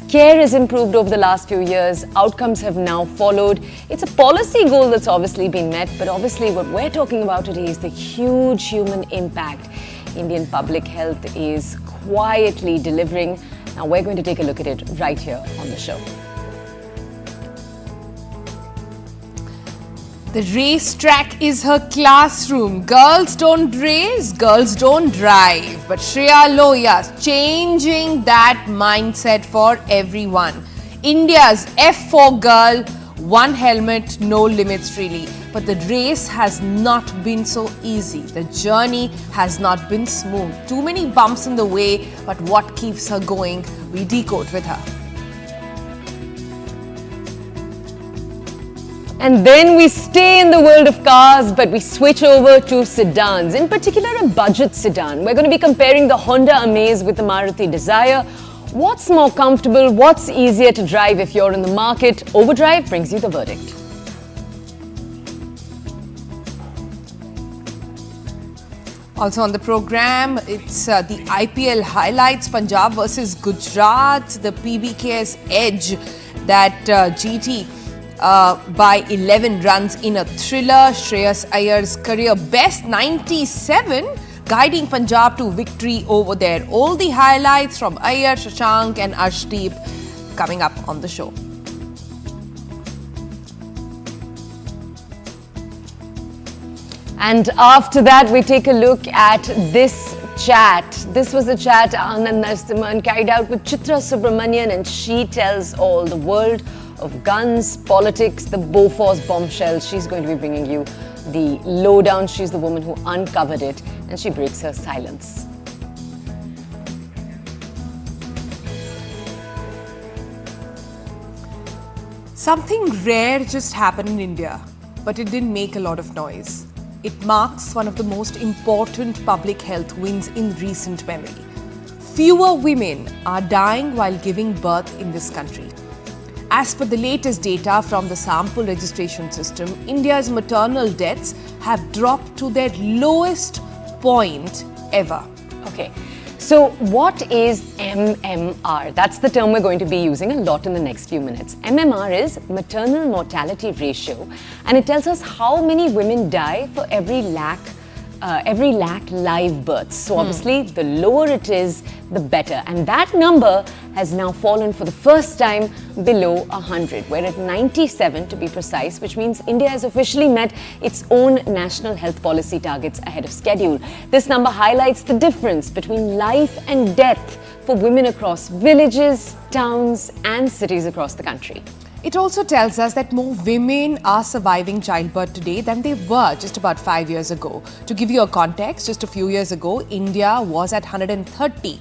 Care has improved over the last few years. Outcomes have now followed. It's a policy goal that's obviously been met, but obviously what we're talking about today is the huge human impact Indian public health is quietly delivering. Now we're going to take a look at it right here on the show. The racetrack is her classroom. Girls don't race, girls don't drive. But Shriya Lohiya changing that mindset for everyone. India's F4 girl, one helmet, no limits really. But the race has not been so easy. The journey has not been smooth. Too many bumps in the way, but what keeps her going? We decode with her. And then we stay in the world of cars, but we switch over to sedans, in particular a budget sedan. We're going to be comparing the Honda Amaze with the Maruti Dzire. What's more comfortable? What's easier to drive if you're in the market? Overdrive brings you the verdict. Also on the program, it's the IPL highlights, Punjab versus Gujarat, the PBK's edge that GT by 11 runs in a thriller. Shreyas Iyer's career best 97, guiding Punjab to victory over there. All the highlights from Iyer, Shashank and Arshdeep coming up on the show. And after that, we take a look at this chat. This was a chat Anand Narasimhan carried out with Chitra Subramanian, and she tells all the world of guns, politics, the Bofors bombshell. She's going to be bringing you the lowdown. She's the woman who uncovered it, and she breaks her silence. Something rare just happened in India, but it didn't make a lot of noise. It marks one of the most important public health wins in recent memory. Fewer women are dying while giving birth in this country. As per the latest data from the sample registration system, India's maternal deaths have dropped to their lowest point ever. Okay, so what is MMR? That's the term we're going to be using a lot in the next few minutes. MMR is maternal mortality ratio, and it tells us how many women die for every lakh live births. So obviously, the lower it is, the better. And that number has now fallen for the first time below 100. We're at 97 to be precise, which means India has officially met its own national health policy targets ahead of schedule. This number highlights the difference between life and death for women across villages, towns, and cities across the country. It also tells us that more women are surviving childbirth today than they were just about 5 years ago. To give you a context, just a few years ago, India was at 130.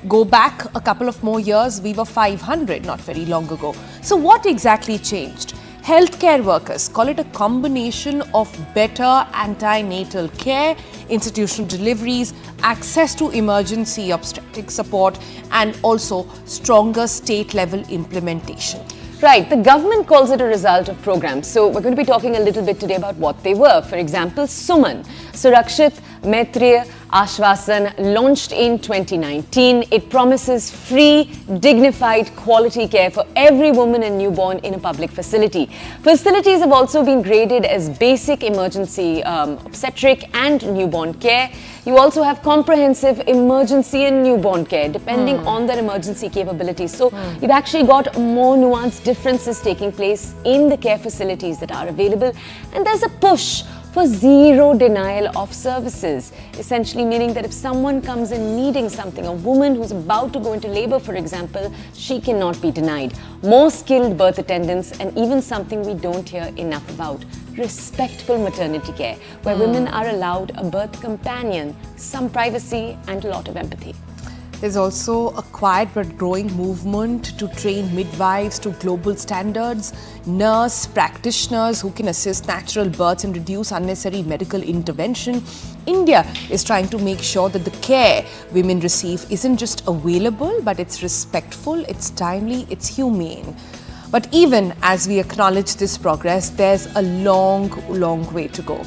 Go back a couple of more years, we were 500 not very long ago. So what exactly changed? Healthcare workers call it a combination of better antenatal care, institutional deliveries, access to emergency obstetric support, and also stronger state-level implementation. Right, the government calls it a result of programs. So we're going to be talking a little bit today about what they were. For example, Suman, Surakshit Maitriya Ashvasan, launched in 2019. It promises free, dignified, quality care for every woman and newborn in a public facility. Facilities have also been graded as basic emergency obstetric and newborn care. You also have comprehensive emergency and newborn care, depending on their emergency capabilities. So you've actually got more nuanced differences taking place in the care facilities that are available. And there's a push for zero denial of services, essentially meaning that if someone comes in needing something, a woman who's about to go into labor, for example, she cannot be denied. More skilled birth attendants, and even something we don't hear enough about, respectful maternity care, where women are allowed a birth companion, some privacy and a lot of empathy. There's also a quiet but growing movement to train midwives to global standards, nurse practitioners who can assist natural births and reduce unnecessary medical intervention. India is trying to make sure that the care women receive isn't just available, but it's respectful, it's timely, it's humane. But even as we acknowledge this progress, there's a long way to go.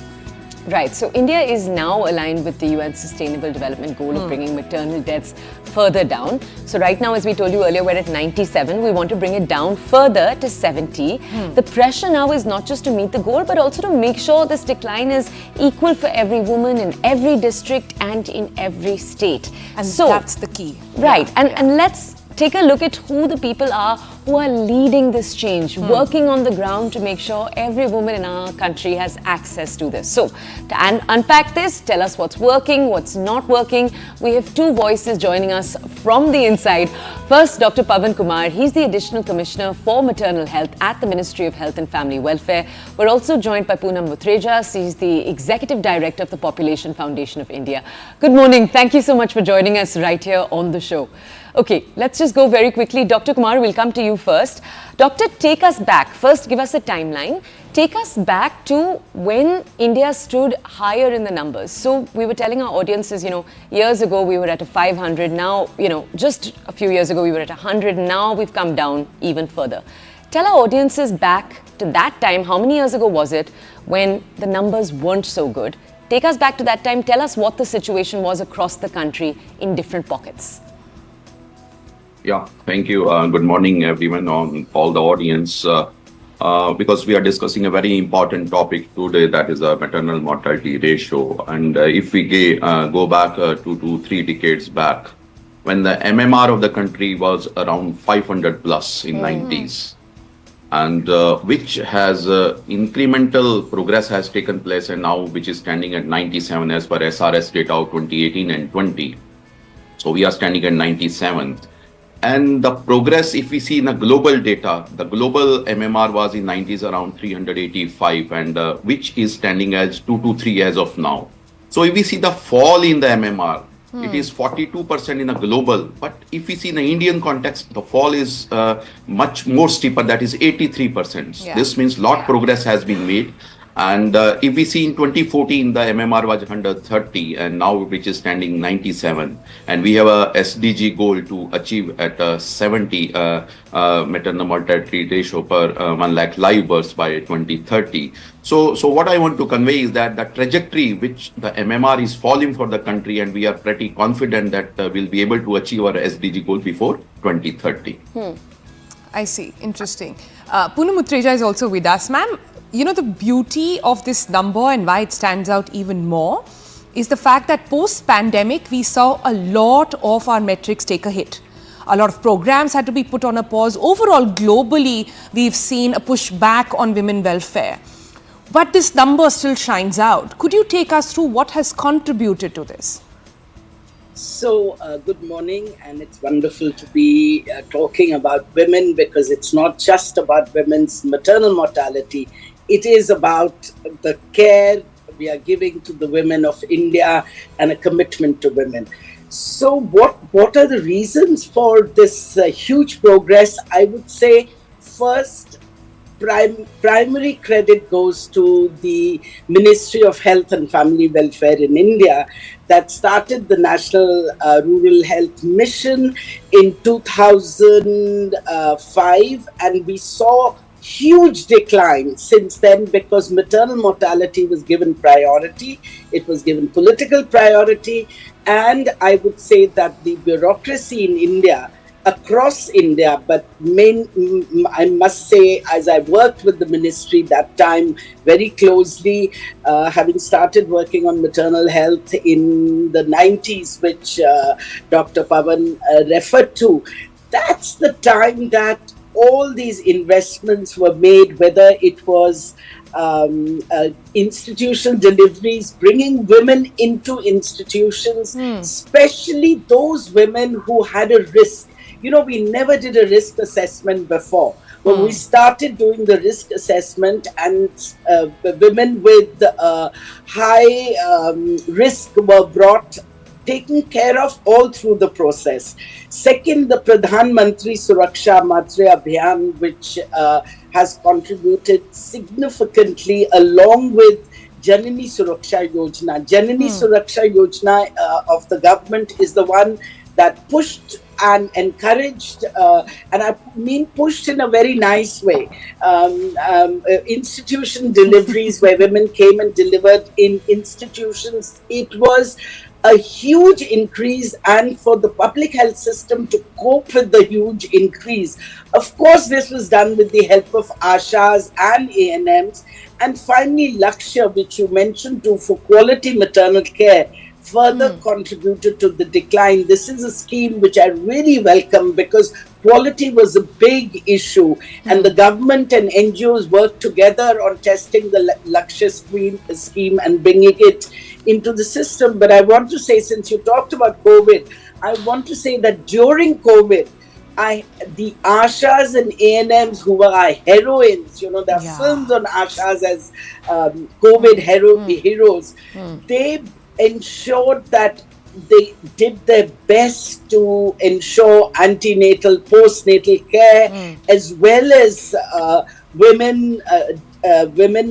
Right. So India is now aligned with the UN Sustainable Development Goal of bringing maternal deaths further down. So right now, as we told you earlier, we're at 97. We want to bring it down further to 70. The pressure now is not just to meet the goal, but also to make sure this decline is equal for every woman in every district and in every state. And so that's the key. Right. And let's take a look at who the people are who are leading this change, working on the ground to make sure every woman in our country has access to this. So, to unpack this, tell us what's working, what's not working. We have two voices joining us from the inside. First, Dr. Pavan Kumar. He's the Additional Commissioner for Maternal Health at the Ministry of Health and Family Welfare. We're also joined by Poonam Mutreja. She's the Executive Director of the Population Foundation of India. Good morning. Thank you so much for joining us right here on the show. Okay, let's just go very quickly. Dr. Kumar, we'll come to you first. Doctor, take us back. First, give us a timeline. Take us back to when India stood higher in the numbers. So we were telling our audiences, years ago we were at a 500. Now, just a few years ago we were at 100. Now we've come down even further. Tell our audiences back to that time. How many years ago was it when the numbers weren't so good? Take us back to that time. Tell us what the situation was across the country in different pockets. Yeah, thank you. Good morning, everyone, on all the audience. Because we are discussing a very important topic today, that is a maternal mortality ratio. And if we go back 2 to 3 decades back, when the MMR of the country was around 500 plus in 90s, and which has incremental progress has taken place, and now which is standing at 97 as per SRS data of 2018 and 20. So we are standing at 97th. And the progress, if we see in the global data, the global MMR was in 90s around 385, and which is standing as 223 as of now. So if we see the fall in the MMR, it is 42% in a global. But if we see in the Indian context, the fall is much more steeper, that is 83%. Yeah. This means lot progress has been made. And if we see in 2014, the MMR was 130, and now which is standing 97. And we have a SDG goal to achieve at 70 maternal mortality ratio per 1 lakh live births by 2030. So what I want to convey is that the trajectory which the MMR is falling for the country, and we are pretty confident that we'll be able to achieve our SDG goal before 2030. I see. Interesting. Poonam Mutreja is also with us. Ma'am, the beauty of this number and why it stands out even more is the fact that post-pandemic, we saw a lot of our metrics take a hit. A lot of programs had to be put on a pause. Overall, globally, we've seen a push back on women welfare. But this number still shines out. Could you take us through what has contributed to this? So, good morning, and it's wonderful to be talking about women, because it's not just about women's maternal mortality. It is about the care we are giving to the women of India and a commitment to women. So what are the reasons for this huge progress? I would say first, primary credit goes to the Ministry of Health and Family Welfare in India that started the National Rural Health Mission in 2005, and we saw huge decline since then because maternal mortality was given priority, it was given political priority, and I would say that the bureaucracy in India, across India, but I must say, as I worked with the ministry that time very closely, having started working on maternal health in the 90s, which Dr. Pavan referred to, that's the time that all these investments were made, whether it was institutional deliveries, bringing women into institutions, especially those women who had a risk. You know, we never did a risk assessment before. When we started doing the risk assessment, and women with high risk were brought, taken care of all through the process. Second, the Pradhan Mantri Suraksha Matra Abhiyan, which has contributed significantly along with Janani Suraksha Yojana. Janani Suraksha Yojana of the government is the one that pushed and encouraged, and I mean pushed in a very nice way. Institution deliveries where women came and delivered in institutions. It was a huge increase, and for the public health system to cope with the huge increase, of course, this was done with the help of Ashas and ANMs. And finally, Lakshya, which you mentioned too, for quality maternal care, further contributed to the decline. This is a scheme which I really welcome because quality was a big issue, and the government and NGOs worked together on testing the Lakshya scheme and bringing it into the system. But I want to say, since you talked about COVID, I want to say that during COVID, the Ashas and ANMs who were our heroines, there are films on Ashas as COVID heroes, they ensured that they did their best to ensure antenatal, postnatal care, as well as women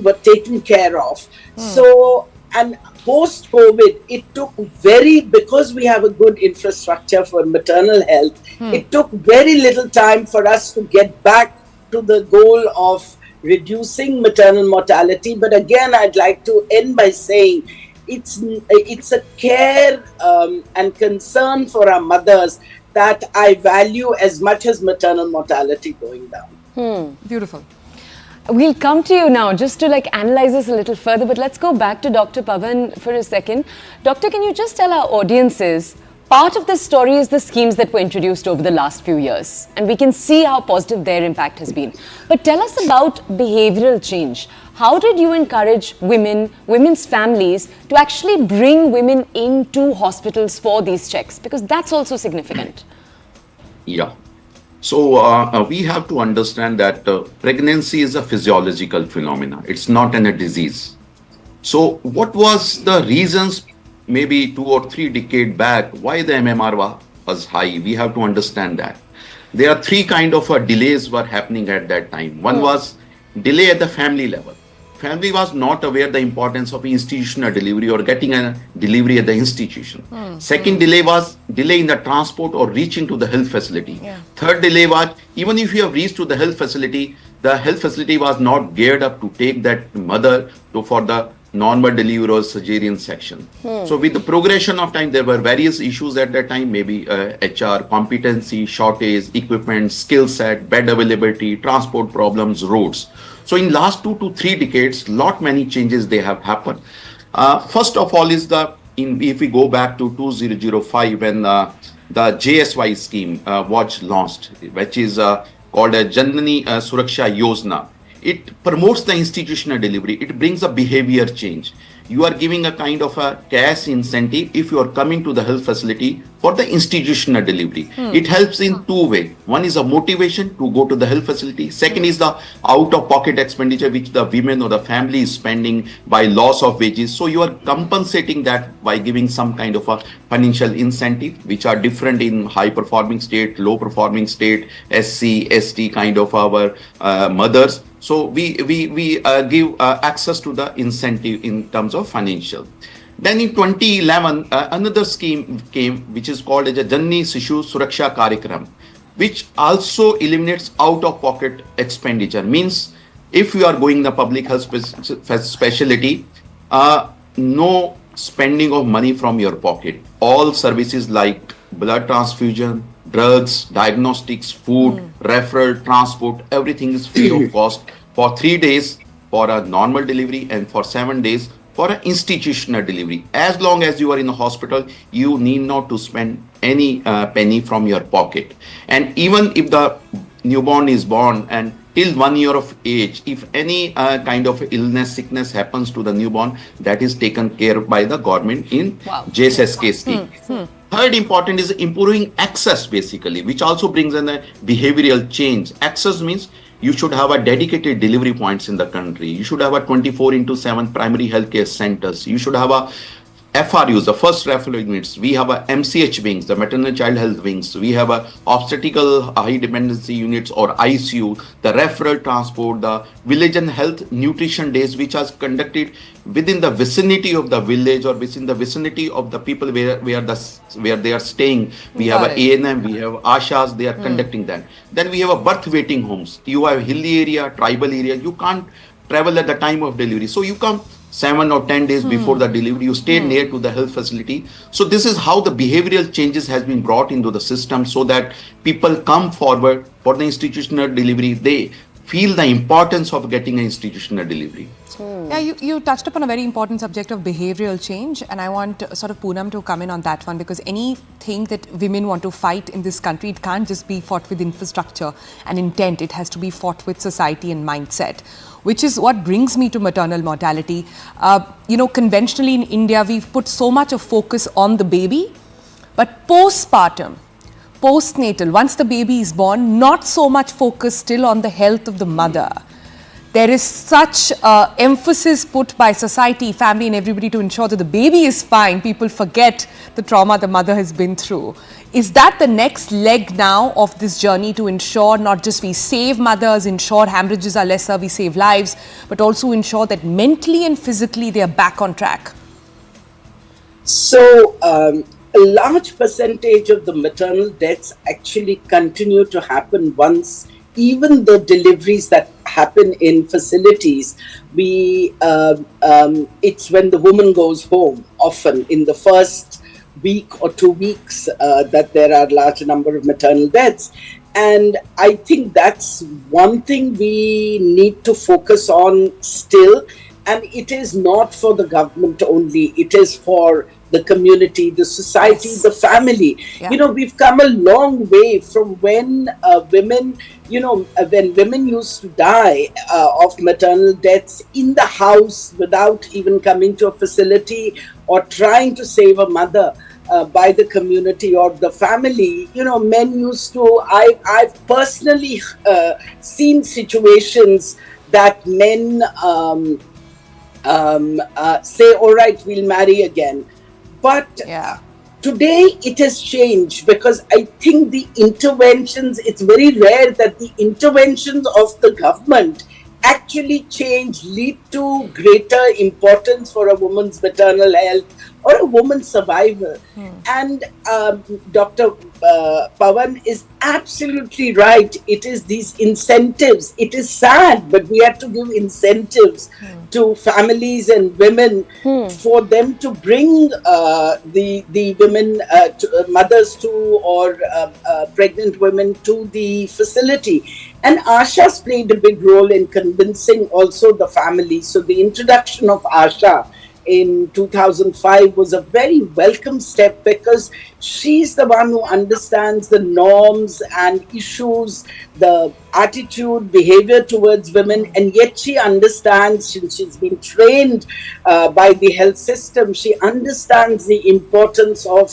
were taken care of. So, and post-COVID, it took because we have a good infrastructure for maternal health, it took very little time for us to get back to the goal of reducing maternal mortality. But again, I'd like to end by saying it's a care and concern for our mothers that I value as much as maternal mortality going down. Beautiful. We'll come to you now just to analyze this a little further, but let's go back to Dr. Pavan for a second. Doctor, can you just tell our audiences, part of this story is the schemes that were introduced over the last few years, and we can see how positive their impact has been. But tell us about behavioral change. How did you encourage women's families to actually bring women into hospitals for these checks? Because that's also significant. Yeah. So we have to understand that pregnancy is a physiological phenomena. It's not a disease. So what was the reasons maybe 2 or 3 decades back why the MMR was high? We have to understand that. There are 3 kind of delays were happening at that time. One was delay at the family level. Family was not aware the importance of institutional delivery or getting a delivery at the institution. Second delay was delay in the transport or reaching to the health facility. Third delay was even if you have reached to the health facility was not geared up to take that mother for the normal delivery or cesarean section. So with the progression of time, there were various issues at that time, maybe HR, competency, shortage, equipment, skill set, bed availability, transport problems, roads. So in last 2 to 3 decades, many changes they have happened. First of all is if we go back to 2005 when the JSY scheme was launched, which is called a Janani Suraksha Yojana. It promotes the institutional delivery. It brings a behavior change. You are giving a kind of a cash incentive if you are coming to the health facility for the institutional delivery. It helps in 2 ways. One is a motivation to go to the health facility. Second is the out-of-pocket expenditure which the women or the family is spending by loss of wages. So you are compensating that by giving some kind of a financial incentive, which are different in high-performing state, low-performing state, SC, ST kind of our mothers. So we give access to the incentive in terms of financial. Then in 2011, another scheme came, which is called as a Janani Sishu Suraksha Karyakram, which also eliminates out-of-pocket expenditure. Means if you are going the public health specialty, no spending of money from your pocket. All services like blood transfusion, drugs, diagnostics, food, referral, transport, everything is free of cost for 3 days for a normal delivery and for 7 days for an institutional delivery. As long as you are in the hospital, you need not to spend any penny from your pocket. And even if the newborn is born and till 1 year of age, if any kind of illness, sickness happens to the newborn, that is taken care of by the government in JSSK scheme. Third important is improving access basically, which also brings in a behavioral change. Access means you should have a dedicated delivery points in the country. You should have a 24/7 primary healthcare centers. You should have a FRUs, the first referral units. We have a MCH wings, the maternal child health wings. We have a obstetrical high dependency units or ICU, the referral transport, the village and health nutrition days, which are conducted within the vicinity of the village or within the vicinity of the people where they are staying. We have a ANM, we have ASHAs, they are conducting that. Then we have a birth waiting homes. You have hilly area, tribal area. You can't travel at the time of delivery. So you come 7 or 10 days before the delivery, you stay near to the health facility. So this is how the behavioral changes has been brought into the system so that people come forward for the institutional delivery. They feel the importance of getting an institutional delivery. Yeah, you touched upon a very important subject of behavioral change, and I want sort of Poonam to come in on that one, because anything that women want to fight in this country, it can't just be fought with infrastructure and intent. It has to be fought with society and mindset, which is what brings me to maternal mortality. Conventionally in India, we've put so much of focus on the baby, but postpartum, postnatal, once the baby is born, not so much focus still on the health of the mother. There is such emphasis put by society, family and everybody to ensure that the baby is fine. People forget the trauma the mother has been through. Is that the next leg now of this journey to ensure not just we save mothers, ensure hemorrhages are lesser, we save lives, but also ensure that mentally and physically they are back on track? So, a large percentage of the maternal deaths actually continue to happen once even the deliveries that happen in facilities, it's when the woman goes home, often in the first week or 2 weeks, that there are large number of maternal deaths. And I think that's one thing we need to focus on still. And it is not for the government only, it is for the community, the society, the family. Yeah. We've come a long way from when women used to die of maternal deaths in the house without even coming to a facility or trying to save a mother by the community or the family. Men used to, I've personally seen situations that men say, all right, we'll marry again. But today it has changed, because I think the interventions, it's very rare that the interventions of the government actually lead to greater importance for a woman's maternal health or a woman's survival. And Dr. Pawan is absolutely right. It is these incentives. It is sad, but we have to give incentives to families and women for them to bring the women, mothers to, or pregnant women to the facility. And Asha's played a big role in convincing also the family. So the introduction of Asha in 2005 was a very welcome step, because she's the one who understands the norms and issues, the attitude, behavior towards women, and yet she understands, since she's been trained by the health system, she understands the importance of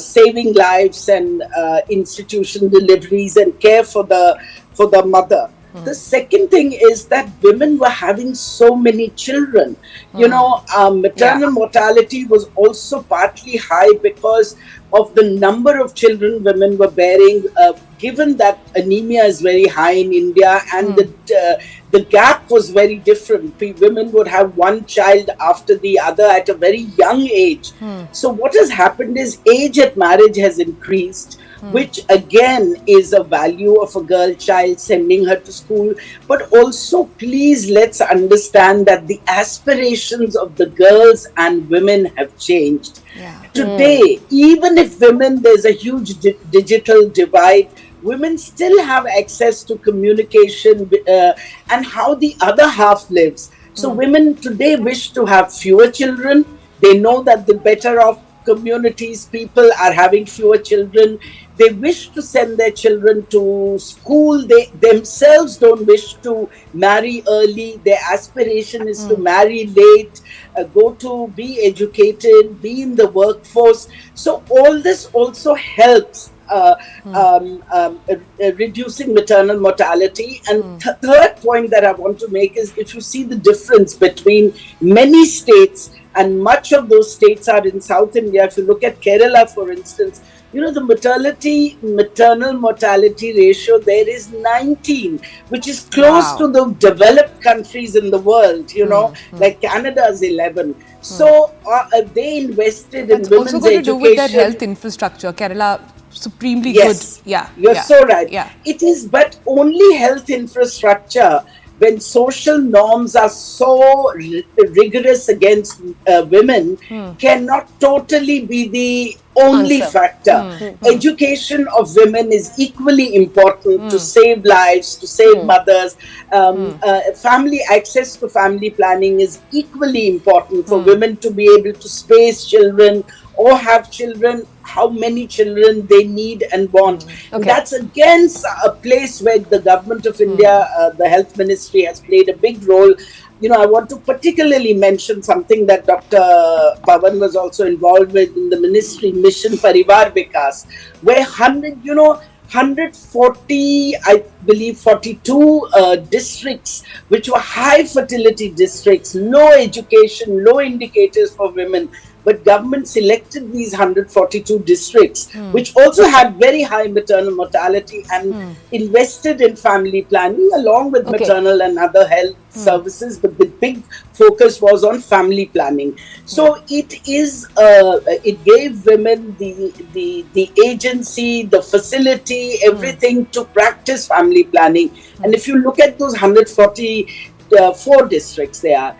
saving lives and institution deliveries and care for the mother. The second thing is that women were having so many children. Maternal mortality was also partly high because of the number of children women were bearing, given that anemia is very high in India, and the gap was very different. Women would have one child after the other at a very young age. So what has happened is age at marriage has increased, which again is a value of a girl child, sending her to school. But also, please, let's understand that the aspirations of the girls and women have changed. Today, even if there's a huge digital divide, women still have access to communication and how the other half lives. So women today wish to have fewer children. They know that the better off communities, people are having fewer children. They wish to send their children to school. They themselves don't wish to marry early. Their aspiration is to marry late, be educated, be in the workforce. So all this also helps reducing maternal mortality. And third point that I want to make is, if you see the difference between many states, and much of those states are in South India. If you look at Kerala, for instance, the maternal mortality ratio there is 19, which is close to the developed countries in the world, like Canada's 11. So they invested in women's education. That's also got to do with their health infrastructure. Kerala, supremely good. Yeah. You're so right. Yeah. It is, but only health infrastructure, when social norms are so rigorous against women, cannot totally be the only factor. Education of women is equally important to save lives, to save mothers. Family access to family planning is equally important for women to be able to space children or have children, how many children they need and want. Okay. That's against a place where the government of India, the health ministry has played a big role. I want to particularly mention something that Dr. Pavan was also involved with in the ministry, Mission Parivar Vikas, where 140, I believe 42 districts, which were high fertility districts, low education, low indicators for women. But government selected these 142 districts, which also had very high maternal mortality, and invested in family planning along with maternal and other health services. But the big focus was on family planning. So it gave women the agency, the facility, everything to practice family planning. And if you look at those 144 districts there,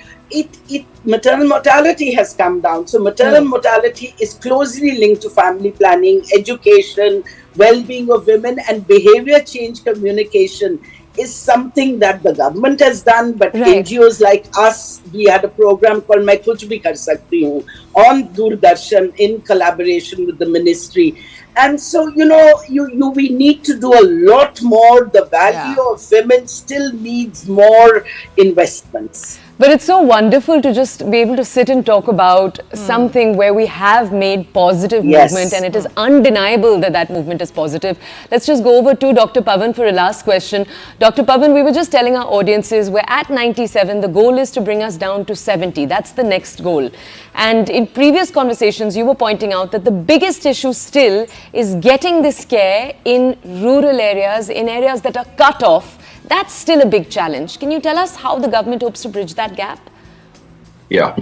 maternal mortality has come down. So maternal mortality is closely linked to family planning, education, well-being of women, and behavior change communication is something that the government has done. But NGOs like us, we had a program called Main Kuch Bhi Kar Sakti Hoon on Doordarshan in collaboration with the ministry. And so, we need to do a lot more. The value of women still needs more investments. But it's so wonderful to just be able to sit and talk about something where we have made positive movement, and it is undeniable that movement is positive. Let's just go over to Dr. Pavan for a last question. Dr. Pavan, we were just telling our audiences we're at 97. The goal is to bring us down to 70. That's the next goal. And in previous conversations, you were pointing out that the biggest issue still is getting this care in rural areas, in areas that are cut off. That's still a big challenge. Can you tell us how the government hopes to bridge that gap? Yeah.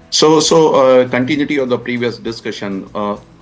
So continuity of the previous discussion.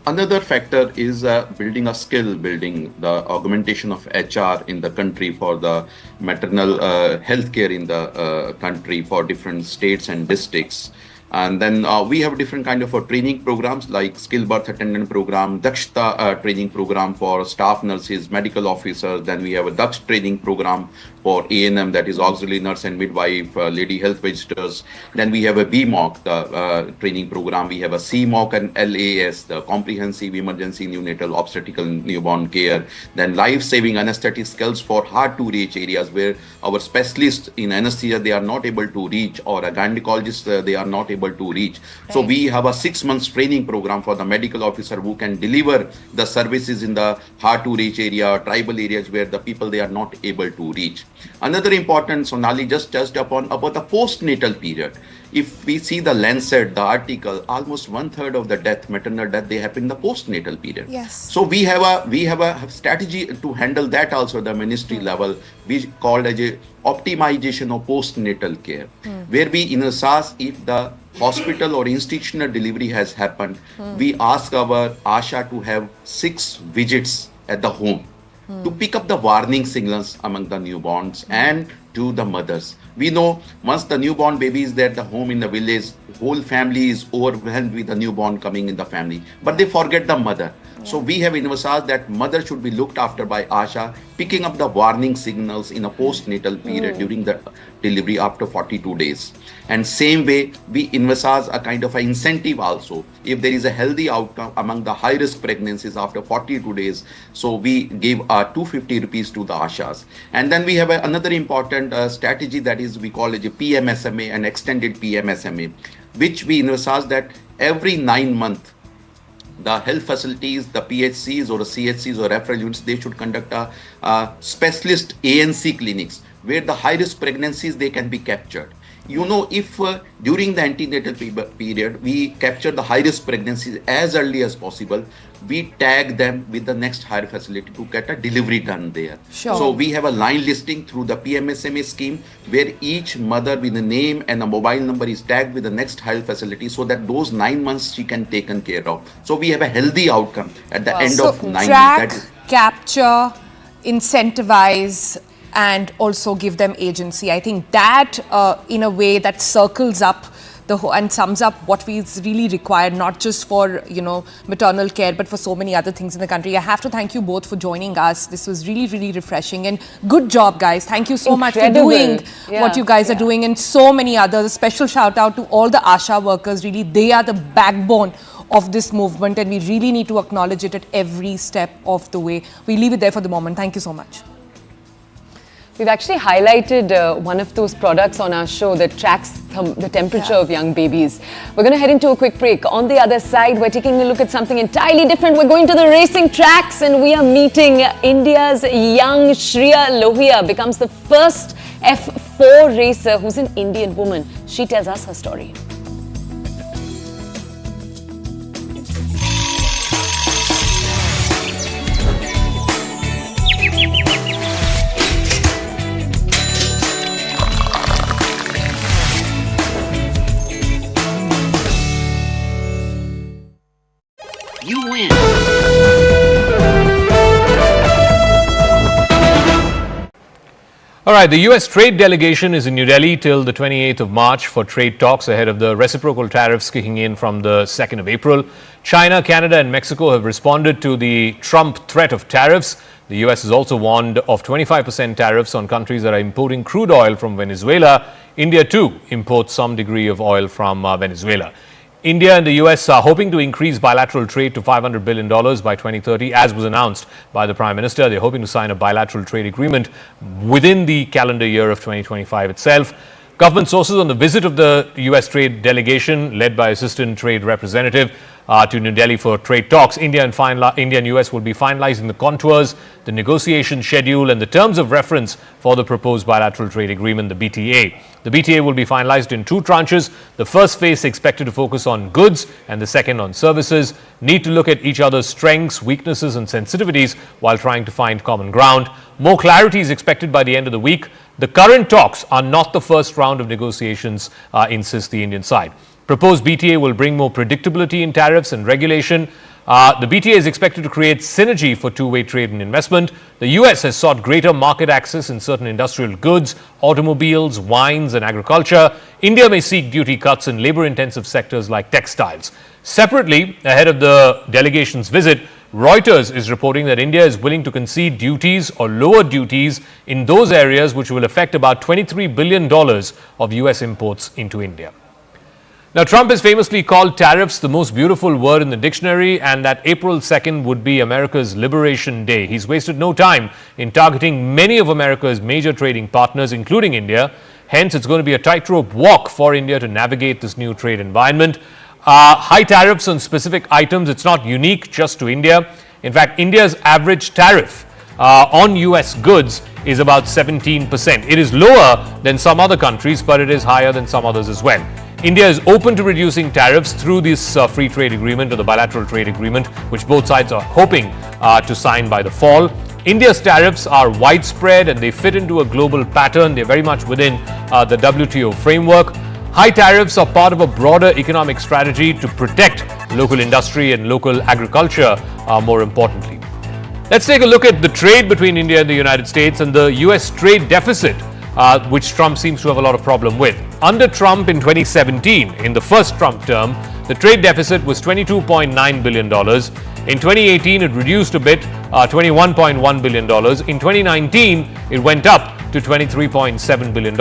Another factor is building a skill, building the augmentation of HR in the country for the maternal healthcare in the country for different states and districts. And then we have different kind of training programs like skill birth attendant program, Dakshta training program for staff nurses, medical officers. Then we have a Daksh training program for A&M, that is auxiliary nurse and midwife, lady health visitors. Then we have a BMOC, the training program. We have a CMOC and LAS, the comprehensive emergency neonatal obstetrical newborn care. Then life-saving anesthetic skills for hard to reach areas where our specialists in anesthesia, they are not able to reach, or a gynecologist, they are not able to reach. So we have a 6 months training program for the medical officer who can deliver the services in the hard to reach area, tribal areas where the people, they are not able to reach. Another important, Sonali just touched upon about the postnatal period. If we see the Lancet, the article, almost 1/3 of the maternal death, they happen in the postnatal period. Yes. So we have a strategy to handle that also. The ministry level, we called as a optimization of postnatal care, where we assess if the hospital or institutional delivery has happened, we ask our ASHA to have 6 visits at the home to pick up the warning signals among the newborns and to the mothers. We know once the newborn baby is there at the home in the village, whole family is overwhelmed with the newborn coming in the family, but they forget the mother. So we have envisaged that mother should be looked after by ASHA, picking up the warning signals in a postnatal period during the delivery after 42 days. And same way, we envisage a kind of an incentive also. If there is a healthy outcome among the high-risk pregnancies after 42 days, so we give 250 rupees to the ASHAs. And then we have another important strategy, that is we call it a PMSMA, an extended PMSMA, which we envisage that every 9 months, the health facilities, the PHCs or the CHCs or referral units, they should conduct a specialist ANC clinics where the high-risk pregnancies, they can be captured. if during the antenatal period, we capture the high-risk pregnancies as early as possible, we tag them with the next higher facility to get a delivery done there. Sure. So we have a line listing through the PMSMA scheme where each mother with a name and a mobile number is tagged with the next higher facility so that those 9 months she can taken care of. So we have a healthy outcome at the end of 9 track, months. capture, incentivize, and also give them agency. I think that in a way that circles up the whole and sums up what we really require, not just for maternal care, but for so many other things in the country. I have to thank you both for joining us. This was really, really refreshing, and good job, guys. Thank you so much for doing what you guys are doing, and so many others. A special shout out to all the ASHA workers. Really, they are the backbone of this movement, and we really need to acknowledge it at every step of the way. We leave it there for the moment. Thank you so much. We've actually highlighted one of those products on our show that tracks the temperature of young babies. We're going to head into a quick break. On the other side, we're taking a look at something entirely different. We're going to the racing tracks and we are meeting India's young Shriya Lohiya, becomes the first F4 racer who's an Indian woman. She tells us her story. You win. All right, the U.S. trade delegation is in New Delhi till the 28th of March for trade talks ahead of the reciprocal tariffs kicking in from the 2nd of April. China, Canada and Mexico have responded to the Trump threat of tariffs. The U.S. has also warned of 25% tariffs on countries that are importing crude oil from Venezuela. India, too, imports some degree of oil from Venezuela. India and the US are hoping to increase bilateral trade to $500 billion by 2030, as was announced by the Prime Minister. They're hoping to sign a bilateral trade agreement within the calendar year of 2025 itself. Government sources on the visit of the US trade delegation, led by Assistant Trade Representative to New Delhi for trade talks. India and US will be finalizing the contours, the negotiation schedule and the terms of reference for the proposed bilateral trade agreement, the BTA. The BTA will be finalized in 2 tranches. The first phase is expected to focus on goods and the second on services. Need to look at each other's strengths, weaknesses and sensitivities while trying to find common ground. More clarity is expected by the end of the week. The current talks are not the first round of negotiations, insists the Indian side. Proposed BTA will bring more predictability in tariffs and regulation. The BTA is expected to create synergy for two-way trade and investment. The US has sought greater market access in certain industrial goods, automobiles, wines and agriculture. India may seek duty cuts in labor-intensive sectors like textiles. Separately, ahead of the delegation's visit, Reuters is reporting that India is willing to concede duties or lower duties in those areas which will affect about $23 billion of US imports into India. Now, Trump has famously called tariffs the most beautiful word in the dictionary and that April 2nd would be America's Liberation Day. He's wasted no time in targeting many of America's major trading partners, including India. Hence, it's going to be a tightrope walk for India to navigate this new trade environment. High tariffs on specific items, it's not unique just to India. In fact, India's average tariff on US goods is about 17%. It is lower than some other countries, but it is higher than some others as well. India is open to reducing tariffs through this free trade agreement or the bilateral trade agreement, which both sides are hoping to sign by the fall. India's tariffs are widespread and they fit into a global pattern. They're very much within the WTO framework. High tariffs are part of a broader economic strategy to protect local industry and local agriculture, more importantly. Let's take a look at the trade between India and the United States and the US trade deficit, which Trump seems to have a lot of problem with. Under Trump in 2017, in the first Trump term, the trade deficit was $22.9 billion. In 2018, it reduced a bit, $21.1 billion. In 2019, it went up to $23.7 billion.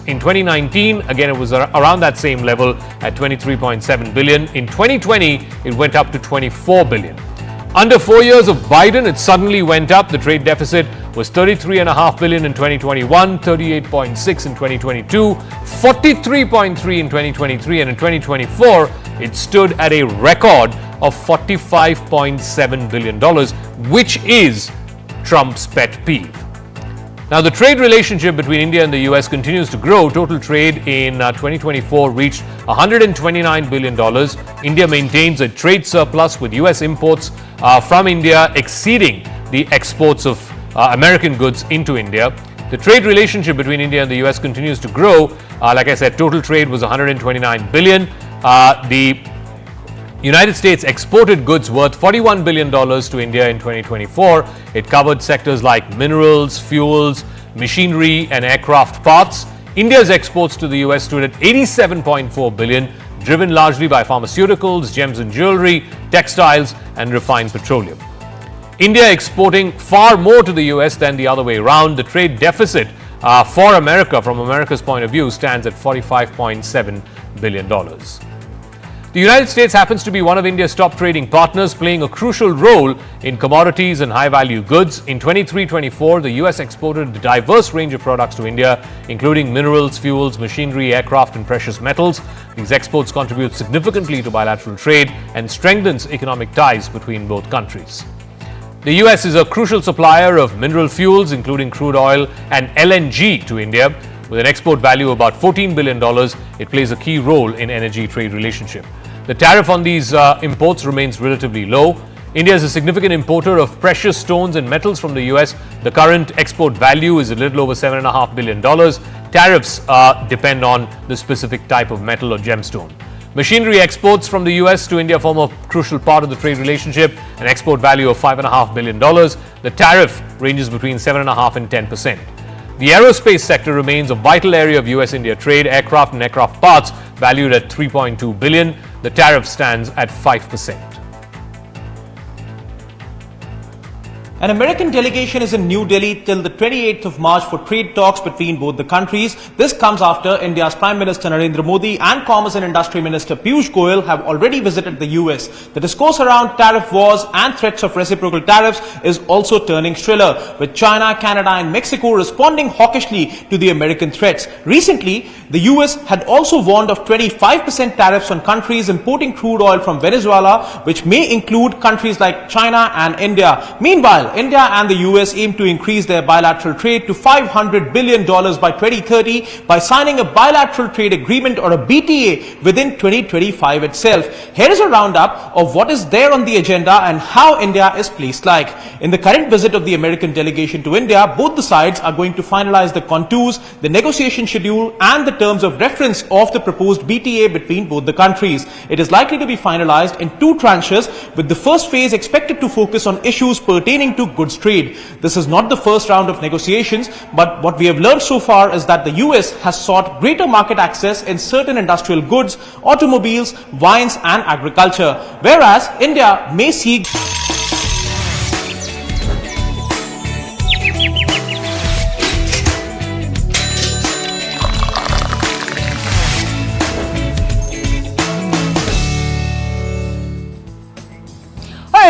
In 2019, again, it was around that same level at $23.7 billion. In 2020, it went up to $24 billion. Under 4 years of Biden, it suddenly went up. The trade deficit was $33.5 billion in 2021, $38.6 in 2022, $43.3 in 2023, and in 2024, it stood at a record of $45.7 billion, which is Trump's pet peeve. Now, the trade relationship between India and the US continues to grow. Total trade in 2024 reached $129 billion. India maintains a trade surplus with US imports from India exceeding the exports of American goods into India. The trade relationship between India and the US continues to grow. Like I said, total trade was $129 billion. The United States exported goods worth $41 billion to India in 2024. It covered sectors like minerals, fuels, machinery and aircraft parts. India's exports to the US stood at $87.4 billion, driven largely by pharmaceuticals, gems and jewelry, textiles and refined petroleum. India exporting far more to the US than the other way around. The trade deficit for America, from America's point of view, stands at $45.7 billion. The United States happens to be one of India's top trading partners, playing a crucial role in commodities and high-value goods. In 23-24, the US exported a diverse range of products to India, including minerals, fuels, machinery, aircraft and precious metals. These exports contribute significantly to bilateral trade and strengthens economic ties between both countries. The US is a crucial supplier of mineral fuels, including crude oil and LNG to India. With an export value of about $14 billion, it plays a key role in energy trade relationship. The tariff on these imports remains relatively low. India is a significant importer of precious stones and metals from the US. The current export value is a little over $7.5 billion. Tariffs depend on the specific type of metal or gemstone. Machinery exports from the US to India form a crucial part of the trade relationship, an export value of $5.5 billion. The tariff ranges between 7.5% and 10%. The aerospace sector remains a vital area of US-India trade. Aircraft and aircraft parts valued at $3.2 billion. The tariff stands at 5%. An American delegation is in New Delhi till the 28th of March for trade talks between both the countries. This comes after India's Prime Minister Narendra Modi and Commerce and Industry Minister Piyush Goyal have already visited the US. The discourse around tariff wars and threats of reciprocal tariffs is also turning shriller, with China, Canada and Mexico responding hawkishly to the American threats. Recently, the US had also warned of 25% tariffs on countries importing crude oil from Venezuela, which may include countries like China and India. Meanwhile, India and the US aim to increase their bilateral trade to $500 billion by 2030 by signing a bilateral trade agreement or a BTA within 2025 itself. Here is a roundup of what is there on the agenda and how India is placed like. In the current visit of the American delegation to India, both the sides are going to finalize the contours, the negotiation schedule and the terms of reference of the proposed BTA between both the countries. It is likely to be finalized in 2 tranches, with the first phase expected to focus on issues pertaining to goods trade. This is not the first round of negotiations, but what we have learned so far is that the US has sought greater market access in certain industrial goods, automobiles, wines and agriculture, whereas India may seek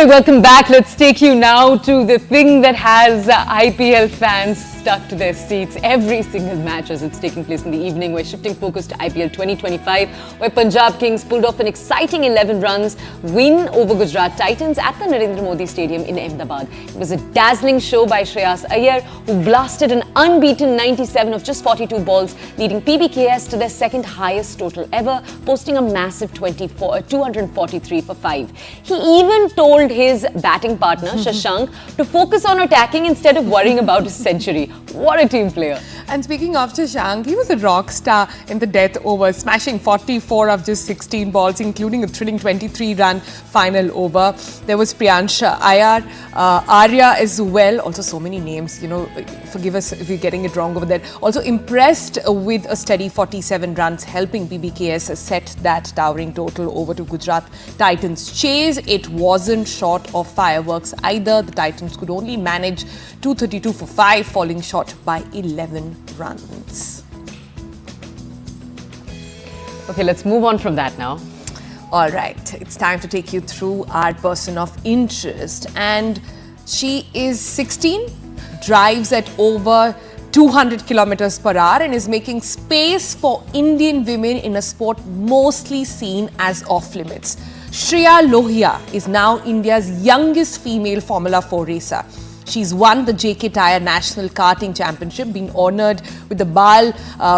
Welcome back. Let's take you now to the thing that has IPL fans stuck to their seats every single match as it's taking place in the evening. We're shifting focus to IPL 2025, where Punjab Kings pulled off an exciting 11 runs win over Gujarat Titans at the Narendra Modi Stadium in Ahmedabad. It was a dazzling show by Shreyas Iyer, who blasted an unbeaten 97 of just 42 balls, leading PBKS to their second highest total ever, posting a massive 243 for 5. He even told his batting partner, Shashank, to focus on attacking instead of worrying about his century. What a team player. And speaking of Shashank, he was a rock star in the death over, smashing 44 of just 16 balls, including a thrilling 23-run final over. There was Priyansh Iyer, Arya as well. Also, so many names, you know, forgive us if we're getting it wrong over there. Also impressed with a steady 47 runs, helping PBKS set that towering total over to Gujarat Titans' chase. It wasn't short of fireworks either. The Titans could only manage 232 for 5, falling short by 11 runs. Okay, let's move on from that now. All right, it's time to take you through our person of interest. And she is 16, drives at over 200 kilometers per hour and is making space for Indian women in a sport mostly seen as off limits. Shriya Lohiya is now India's youngest female Formula 4 racer. She's won the JK Tyre National Karting Championship, been honoured with the Bal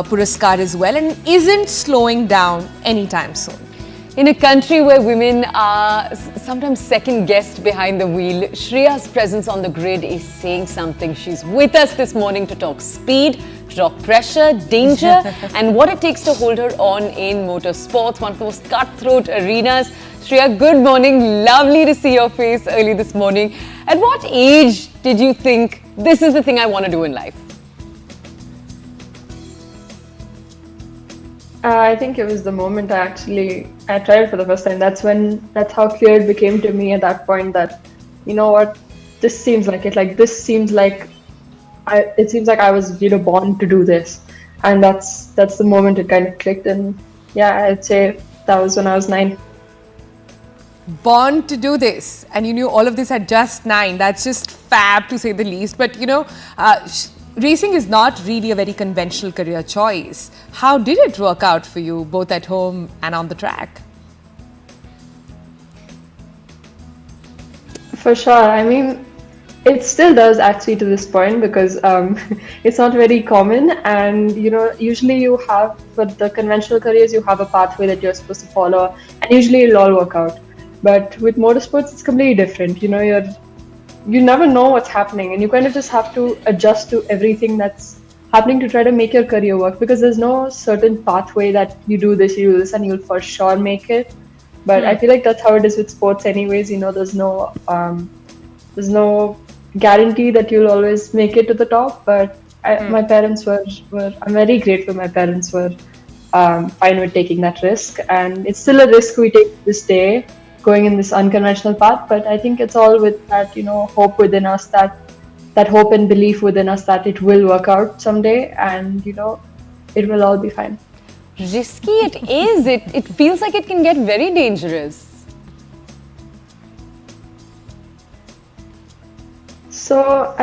Puraskar as well, and isn't slowing down anytime soon. In a country where women are sometimes second-guessed behind the wheel, Shriya's presence on the grid is saying something. She's with us this morning to talk speed, to talk pressure, danger, and what it takes to hold her on in motorsports, one of the most cutthroat arenas. Shriya, good morning. Lovely to see your face early this morning. At what age did you think this is the thing I want to do in life? I think it was the moment I tried it for the first time. That's how clear it became to me at that point that, you know what, this seems like it. Like, this seems like it seems like I was, born to do this. And that's the moment it kind of clicked. And yeah, I'd say that was when I was 9. Born to do this, and you knew all of this at just 9. That's just fab, to say the least. But racing is not really a very conventional career choice. How did it work out for you, both at home and on the track? For sure. I mean, it still does actually to this point because it's not very common. And, usually you have, for the conventional careers, you have a pathway that you're supposed to follow. And usually it'll all work out. But with motorsports, it's completely different. You never know what's happening, and you kind of just have to adjust to everything that's happening to try to make your career work, because there's no certain pathway that you do this, and you'll for sure make it. But I feel like that's how it is with sports anyways. There's no guarantee that you'll always make it to the top. But my parents were I'm very grateful my parents were fine with taking that risk, and it's still a risk we take this day, going in this unconventional path. But I think it's all with that, hope within us, that hope and belief within us that it will work out someday, and, it will all be fine. Risky it is. It feels like it can get very dangerous. So,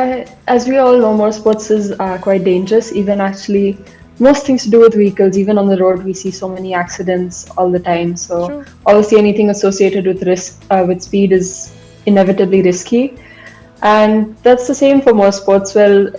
as we all know, motorsports is quite dangerous. Even actually, most things to do with vehicles, even on the road, we see so many accidents all the time. So, True. Obviously, anything associated with risk, with speed, is inevitably risky. And that's the same for motorsports. Well,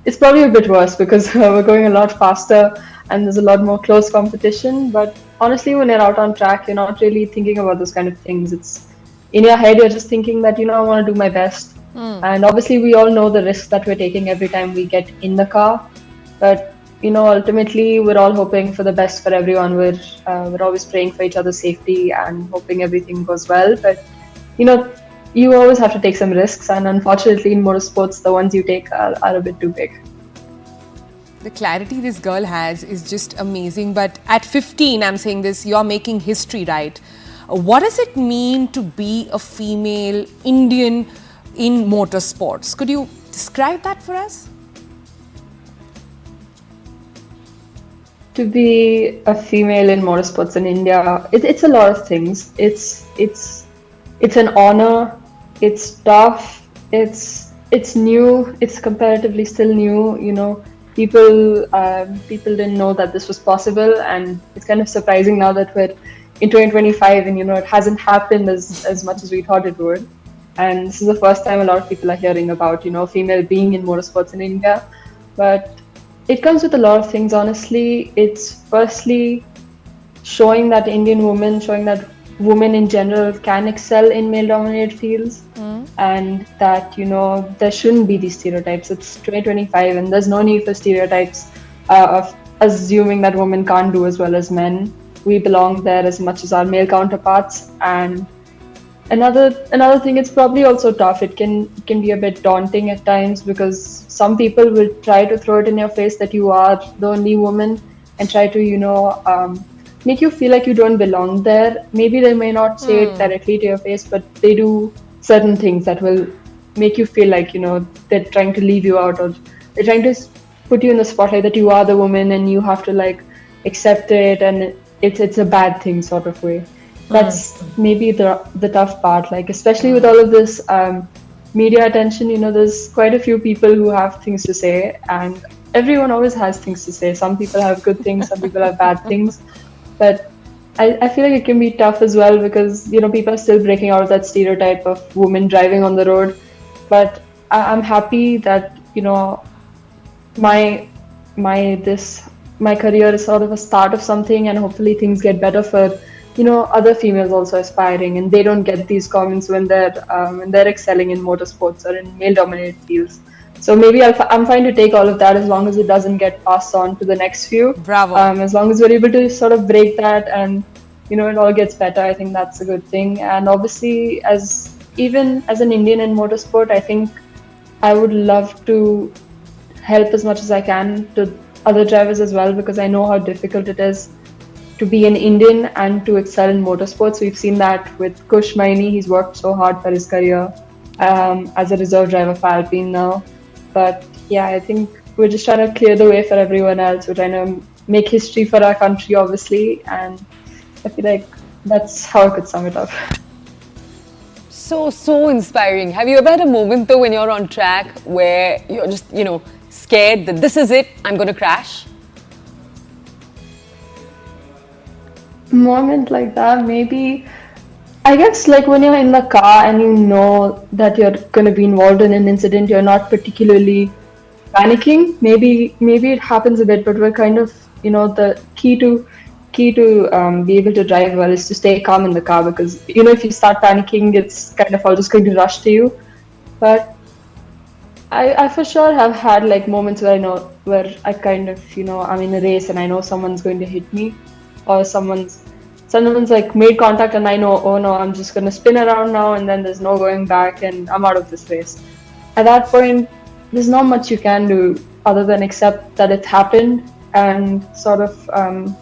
it's probably a bit worse because we're going a lot faster and there's a lot more close competition. But honestly, when you're out on track, you're not really thinking about those kind of things. It's in your head, you're just thinking that, I want to do my best. And obviously, we all know the risks that we're taking every time we get in the car. But, ultimately, we're all hoping for the best for everyone. We're always praying for each other's safety and hoping everything goes well. But, you always have to take some risks. And unfortunately, in motorsports, the ones you take are a bit too big. The clarity this girl has is just amazing. But at 15, I'm saying this, you're making history, right? What does it mean to be a female Indian in motorsports? Could you describe that for us? To be a female in motorsports in India, it's a lot of things. It's an honor. It's tough. It's new. It's comparatively still new. People didn't know that this was possible, and it's kind of surprising now that we're in 2025 and it hasn't happened as much as we thought it would. And this is the first time a lot of people are hearing about female being in motorsports in India. But it comes with a lot of things, honestly. It's firstly showing that women in general can excel in male-dominated fields, and that there shouldn't be these stereotypes. It's 2025 and there's no need for stereotypes of assuming that women can't do as well as men. We belong there as much as our male counterparts. And another thing, it's probably also tough. It can be a bit daunting at times, because some people will try to throw it in your face that you are the only woman and try to make you feel like you don't belong there. Maybe they may not say it directly to your face, but they do certain things that will make you feel like they're trying to leave you out, or they're trying to put you in the spotlight that you are the woman and you have to accept it, and it's a bad thing sort of way. That's maybe the tough part, especially with all of this media attention. There's quite a few people who have things to say, and everyone always has things to say. Some people have good things, some people have bad things. But I feel like it can be tough as well, because people are still breaking out of that stereotype of women driving on the road. But I'm happy that, you know, my my career is sort of a start of something, and hopefully things get better for, you know, other females also aspiring, and they don't get these comments when they're excelling in motorsports or in male dominated fields. So maybe I'm fine to take all of that as long as it doesn't get passed on to the next few. Bravo. As long as we're able to sort of break that, and you know, it all gets better, I think that's a good thing. And obviously, even as an Indian in motorsport, I think I would love to help as much as I can to other drivers as well, because I know how difficult it is to be an Indian and to excel in motorsports. We've seen that with Kush Maini. He's worked so hard for his career as a reserve driver for Alpine now. But yeah, I think we're just trying to clear the way for everyone else. We're trying to make history for our country, obviously, and I feel like that's how I could sum it up. So inspiring. Have you ever had a moment though when you're on track where you're just, you know, scared that this is it, I'm going to crash? Moment like that, maybe. I guess like when you're in the car and you know that you're going to be involved in an incident, you're not particularly panicking. Maybe it happens a bit, but we're kind of, you know, the key to be able to drive well is to stay calm in the car, because you know, if you start panicking, it's kind of all just going to rush to you. But I for sure have had like moments where I kind of, you know, I'm in a race and I know someone's going to hit me, or someone's like made contact and I know, oh no, I'm just going to spin around now and then there's no going back and I'm out of this race. At that point, there's not much you can do other than accept that it happened and sort of,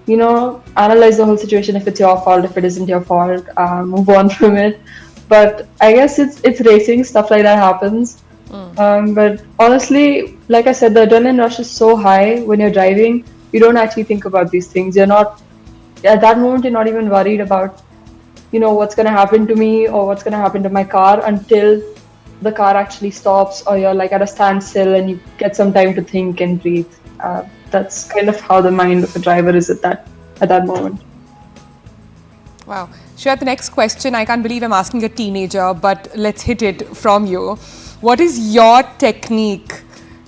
you know, analyze the whole situation. If it's your fault, if it isn't your fault, move on from it. But I guess it's racing, stuff like that happens. But honestly, like I said, the adrenaline rush is so high when you're driving, you don't actually think about these things. You're not, at that moment, you're not even worried about, you know, what's going to happen to me or what's going to happen to my car until the car actually stops, or you're like at a standstill and you get some time to think and breathe. That's kind of how the mind of a driver is at that moment. Wow. Shriya, the next question, I can't believe I'm asking a teenager, but let's hit it from you. What is your technique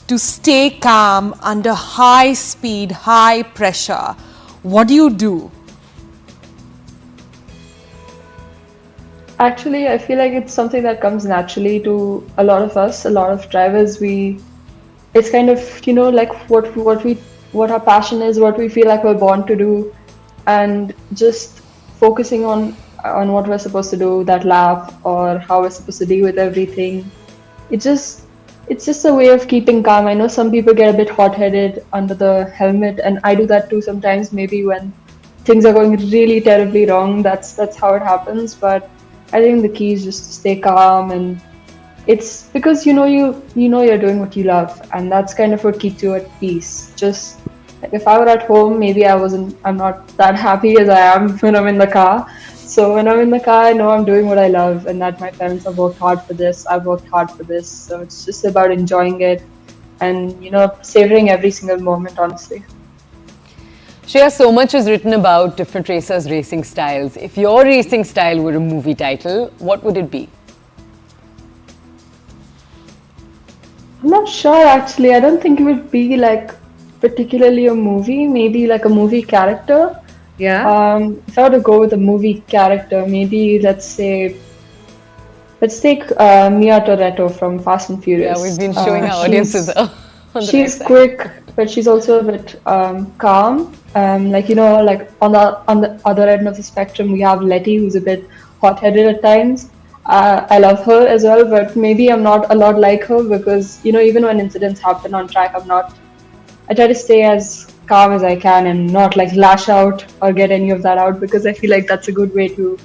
to stay calm under high speed, high pressure? What do you do? Actually, I feel like it's something that comes naturally to a lot of us, a lot of drivers. It's kind of, you know, like what our passion is, what we feel like we're born to do, and just focusing on what we're supposed to do that lap or how we're supposed to deal with everything. It's just a way of keeping calm. I know some people get a bit hot-headed under the helmet, and I do that too sometimes. Maybe when things are going really terribly wrong, that's how it happens. But I think the key is just to stay calm, and it's because you know you're doing what you love, and that's kind of what keeps you at peace. Just like if I were at home, maybe I'm not that happy as I am when I'm in the car. So when I'm in the car, I know I'm doing what I love, and that my parents have worked hard for this. I've worked hard for this. So it's just about enjoying it and, you know, savoring every single moment, honestly. Shriya, so much is written about different racers' racing styles. If your racing style were a movie title, what would it be? I'm not sure actually. I don't think it would be like particularly a movie, maybe like a movie character. Yeah. If I were to go with a movie character, maybe let's take Mia Toretto from Fast and Furious. Yeah, we've been showing our audiences. She's quick, but she's also a bit calm. Like, you know, like on the other end of the spectrum, we have Letty, who's a bit hot-headed at times. I love her as well, but maybe I'm not a lot like her because, you know, even when incidents happen on track, I try to stay as calm as I can and not like lash out or get any of that out, because I feel like that's a good way to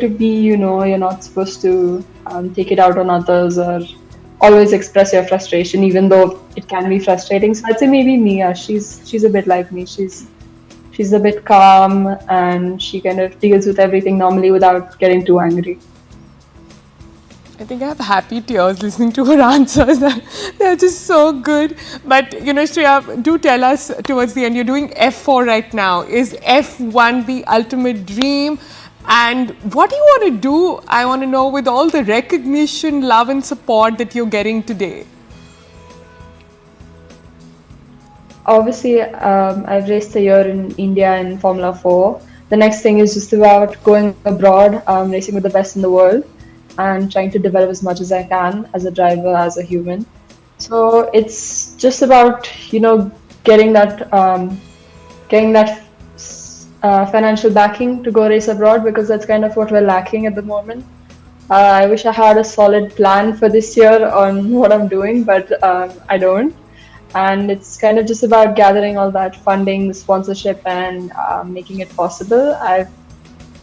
be. You know, you're not supposed to take it out on others or always express your frustration, even though it can be frustrating. So I'd say maybe Mia. She's a bit like me. She's a bit calm and she kind of deals with everything normally without getting too angry. I think I have happy tears listening to her answers. They're just so good. But, you know, Shriya, do tell us towards the end, you're doing F4 right now. Is F1 the ultimate dream? And what do you want to do, I want to know, with all the recognition, love and support that you're getting today? Obviously, I've raced a year in India in Formula 4. The next thing is just about going abroad, racing with the best in the world, and trying to develop as much as I can as a driver, as a human. So it's just about, getting that financial backing to go race abroad, because that's kind of what we're lacking at the moment. I wish I had a solid plan for this year on what I'm doing, but I don't. And it's kind of just about gathering all that funding, the sponsorship, and making it possible.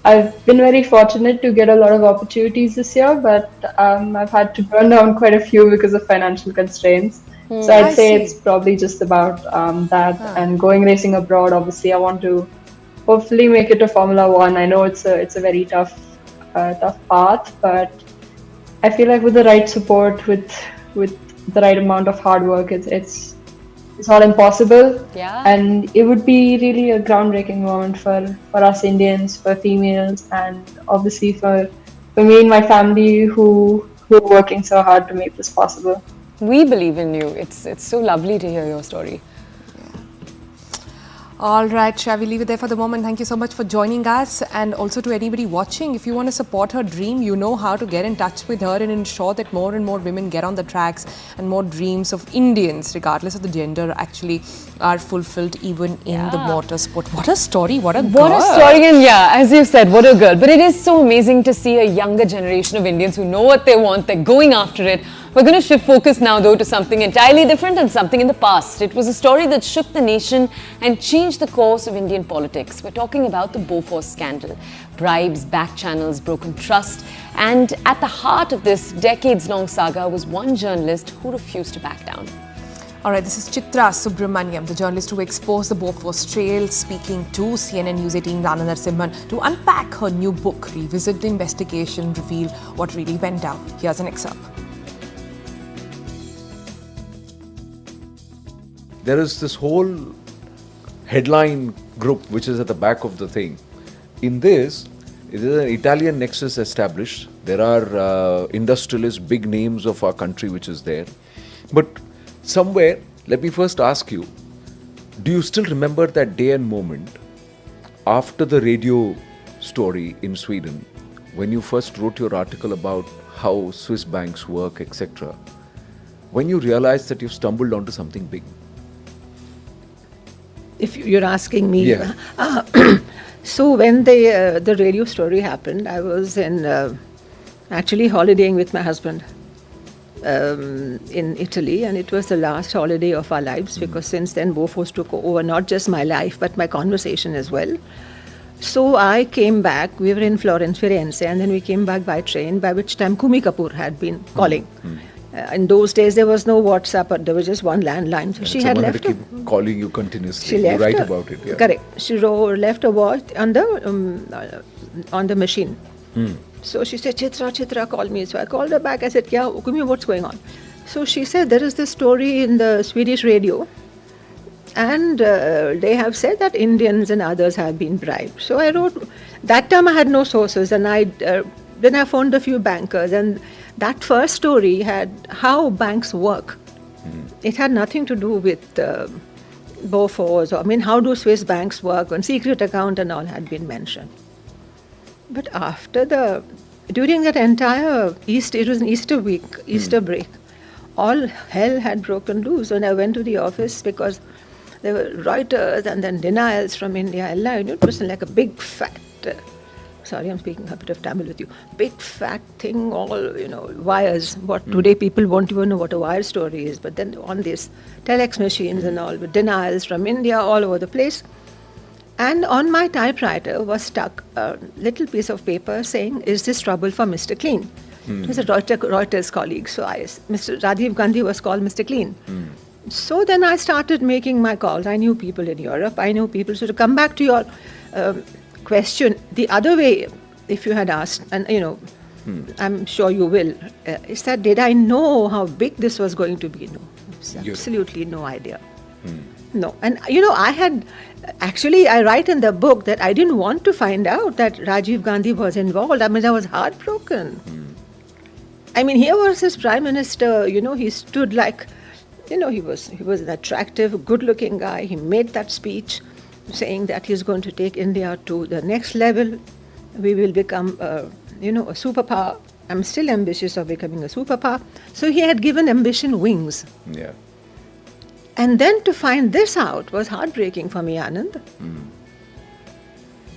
I've been very fortunate to get a lot of opportunities this year, but I've had to turn down quite a few because of financial constraints. So I'd say it's probably just about that. And going racing abroad, obviously, I want to hopefully make it to Formula 1. I know it's a very tough path, but I feel like with the right support, with the right amount of hard work, it's not impossible. Yeah. And it would be really a groundbreaking moment for us Indians, for females, and obviously for me and my family who are working so hard to make this possible. We believe in you. It's so lovely to hear your story. All right, shall we leave it there for the moment? Thank you so much for joining us. And also to anybody watching, if you want to support her dream, you know how to get in touch with her and ensure that more and more women get on the tracks and more dreams of Indians, regardless of the gender, actually are fulfilled even in the motorsport. What a story, what a girl. What a story, and as you've said, what a girl. But it is so amazing to see a younger generation of Indians who know what they want, they're going after it. We're going to shift focus now, though, to something entirely different and something in the past. It was a story that shook the nation and changed the course of Indian politics. We're talking about the Bofors scandal. Bribes, back channels, broken trust. And at the heart of this decades-long saga was one journalist who refused to back down. All right, this is Chitra Subramaniam, the journalist who exposed the Bofors trail, speaking to CNN News18 Rana Narasimhan to unpack her new book, revisit the investigation, reveal what really went down. Here's an excerpt. There is this whole headline group which is at the back of the thing. In this, it is an Italian nexus established. There are industrialists, big names of our country which is there. But somewhere, let me first ask you, do you still remember that day and moment after the radio story in Sweden, when you first wrote your article about how Swiss banks work, etc., when you realized that you've stumbled onto something big? If you're asking me, Yeah. So when the radio story happened, I was actually holidaying with my husband in Italy, and it was the last holiday of our lives because since then Bofors took over not just my life but my conversation as well. So I came back. We were in Firenze, and then we came back by train. By which time Kumi Kapoor had been calling. In those days, there was no WhatsApp, but there was just one landline. So she had Someone left. had to keep calling you continuously. She You left. write about it. Yeah. Correct. She left a watch on the machine. So she said, Chitra, call me. So I called her back. I said, Kumi, what's going on? So she said, there is this story in the Swedish radio, and they have said that Indians and others have been bribed. So I wrote. That time I had no sources, and then I phoned a few bankers, and that first story had how banks work. It had nothing to do with Bofors, or how do Swiss banks work, and secret account and all had been mentioned. But during that entire it was an Easter week, Easter break, all hell had broken loose. And I went to the office because there were Reuters and then denials from India. It was like a big fat, sorry, I'm speaking a bit of Tamil with you, big fat thing, all, wires. What today people won't even know what a wire story is. But then on these telex machines and all, with denials from India all over the place. And on my typewriter was stuck a little piece of paper saying, is this trouble for Mr. Clean? It was a Reuters colleague. So Mr. Rajiv Gandhi was called Mr. Clean. So then I started making my calls. I knew people in Europe. I knew people. So to come back to your question, the other way, if you had asked, and I'm sure you will, is that did I know how big this was going to be? No, absolutely no idea. No. And I write in the book that I didn't want to find out that Rajiv Gandhi was involved. I mean, I was heartbroken. I mean, here was his prime minister, he stood like, he was an attractive, good-looking guy. He made that speech saying that he's going to take India to the next level. We will become, a superpower. I'm still ambitious of becoming a superpower. So he had given ambition wings. Yeah. And then to find this out was heartbreaking for me, Anand.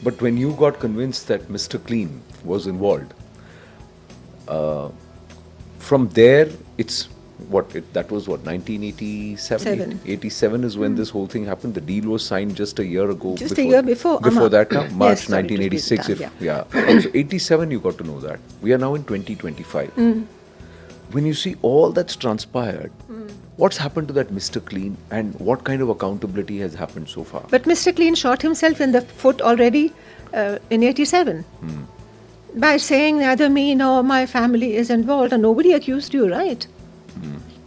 But when you got convinced that Mr. Clean was involved, from there, it's that was 1987? 87 is when this whole thing happened. The deal was signed just a year ago. Just a year before. Before that, March Yes, sorry, 1986. So 87, you got to know that. We are now in 2025. When you see all that's transpired, what's happened to that Mr. Clean and what kind of accountability has happened so far? But Mr. Clean shot himself in the foot already in 87 by saying neither me nor my family is involved, and nobody accused you, right?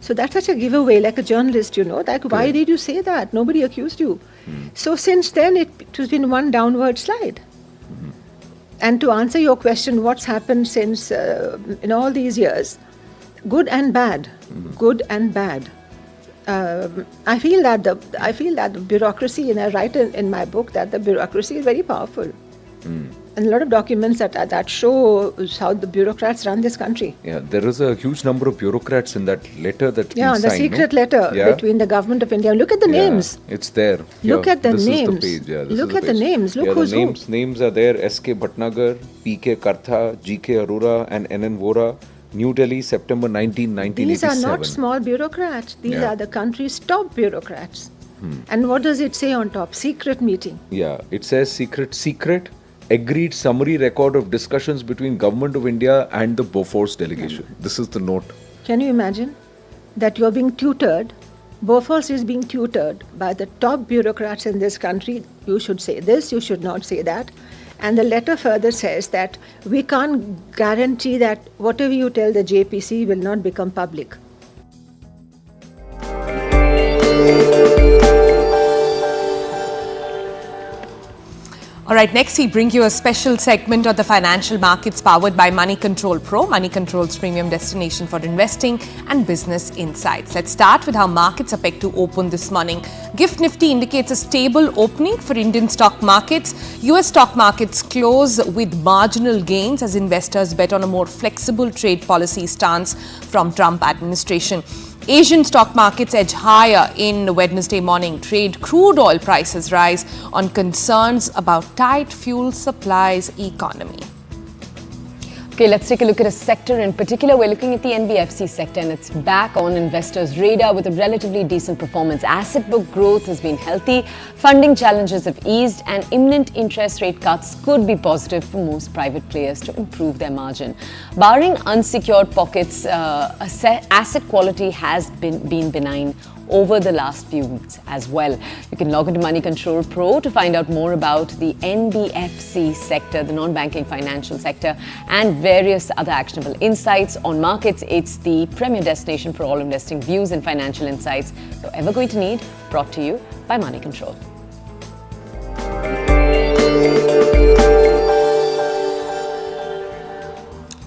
So that's such a giveaway, like a journalist, like why did you say that? Nobody accused you. So since then, it has been one downward slide. And to answer your question, what's happened since in all these years, good and bad, good and bad. I feel that the bureaucracy, and I write in my book that the bureaucracy is very powerful. And a lot of documents that show how the bureaucrats run this country. Yeah, there is a huge number of bureaucrats in that letter that's been signed. The secret letter between the government of India. Look at the names. It's there. Look at the names. This is the page. Look at the names. Look who's who. Names are there. S.K. Bhatnagar, P.K. Kartha, G.K. Arora and N.N. Vora. New Delhi, September 19, 1987. These are not small bureaucrats. These are the country's top bureaucrats. And what does it say on top? Secret meeting. Yeah, it says secret, agreed summary record of discussions between Government of India and the Bofors delegation. This is the note. Can you imagine that you're being tutored? Bofors is being tutored by the top bureaucrats in this country. You should say this, you should not say that. And the letter further says that we can't guarantee that whatever you tell the JPC will not become public. All right, next we bring you a special segment of the financial markets powered by Money Control Pro, Money Control's premium destination for investing and business insights. Let's start with how markets are pegged to open this morning. Gift Nifty indicates a stable opening for Indian stock markets. US stock markets close with marginal gains as investors bet on a more flexible trade policy stance from Trump administration. Asian stock markets edge higher in Wednesday morning. Trade crude oil prices rise on concerns about tight fuel supplies economy. Okay, let's take a look at a sector in particular. We're looking at the NBFC sector, and it's back on investors' radar with a relatively decent performance. Asset book growth has been healthy, funding challenges have eased, and imminent interest rate cuts could be positive for most private players to improve their margin. Barring unsecured pockets, asset quality has been benign over the last few weeks as well. You can log into Money Control Pro to find out more about the NBFC sector, the non-banking financial sector, and various other actionable insights on markets. It's the premier destination for all investing views and financial insights you're ever going to need, brought to you by Money Control.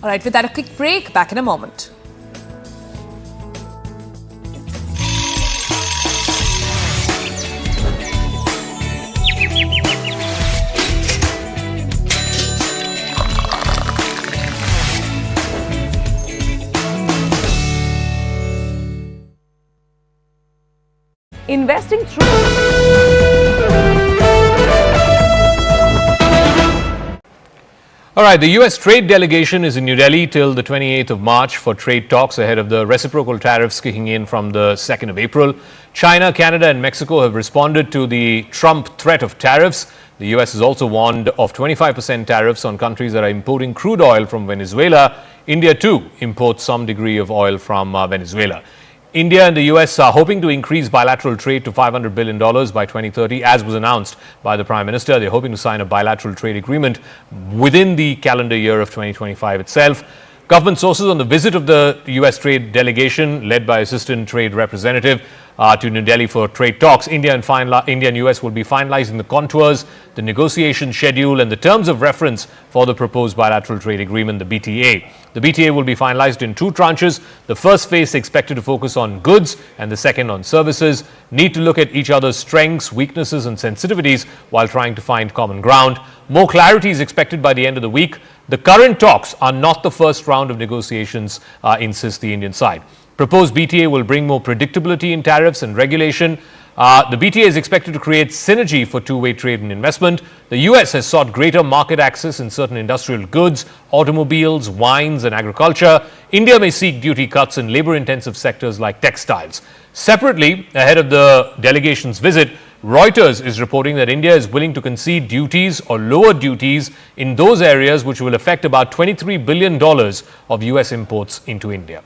All right, with that, a quick break. Back in a moment. Investing through... All right, the US trade delegation is in New Delhi till the 28th of March for trade talks ahead of the reciprocal tariffs kicking in from the 2nd of April. China, Canada and Mexico have responded to the Trump threat of tariffs. The US has also warned of 25% tariffs on countries that are importing crude oil from Venezuela. India too imports some degree of oil from Venezuela. India and the US are hoping to increase bilateral trade to $500 billion by 2030, as was announced by the Prime Minister. They're hoping to sign a bilateral trade agreement within the calendar year of 2025 itself. Government sources on the visit of the US trade delegation, led by Assistant Trade Representative to New Delhi for trade talks. India and US will be finalizing the contours, the negotiation schedule and the terms of reference for the proposed bilateral trade agreement, the BTA. The BTA will be finalized in 2 tranches. The first phase expected to focus on goods and the second on services. Need to look at each other's strengths, weaknesses and sensitivities while trying to find common ground. More clarity is expected by the end of the week. The current talks are not the first round of negotiations, insists the Indian side. Proposed BTA will bring more predictability in tariffs and regulation. The BTA is expected to create synergy for two-way trade and investment. The US has sought greater market access in certain industrial goods, automobiles, wines and agriculture. India may seek duty cuts in labor-intensive sectors like textiles. Separately, ahead of the delegation's visit, Reuters is reporting that India is willing to concede duties or lower duties in those areas which will affect about $23 billion of US imports into India.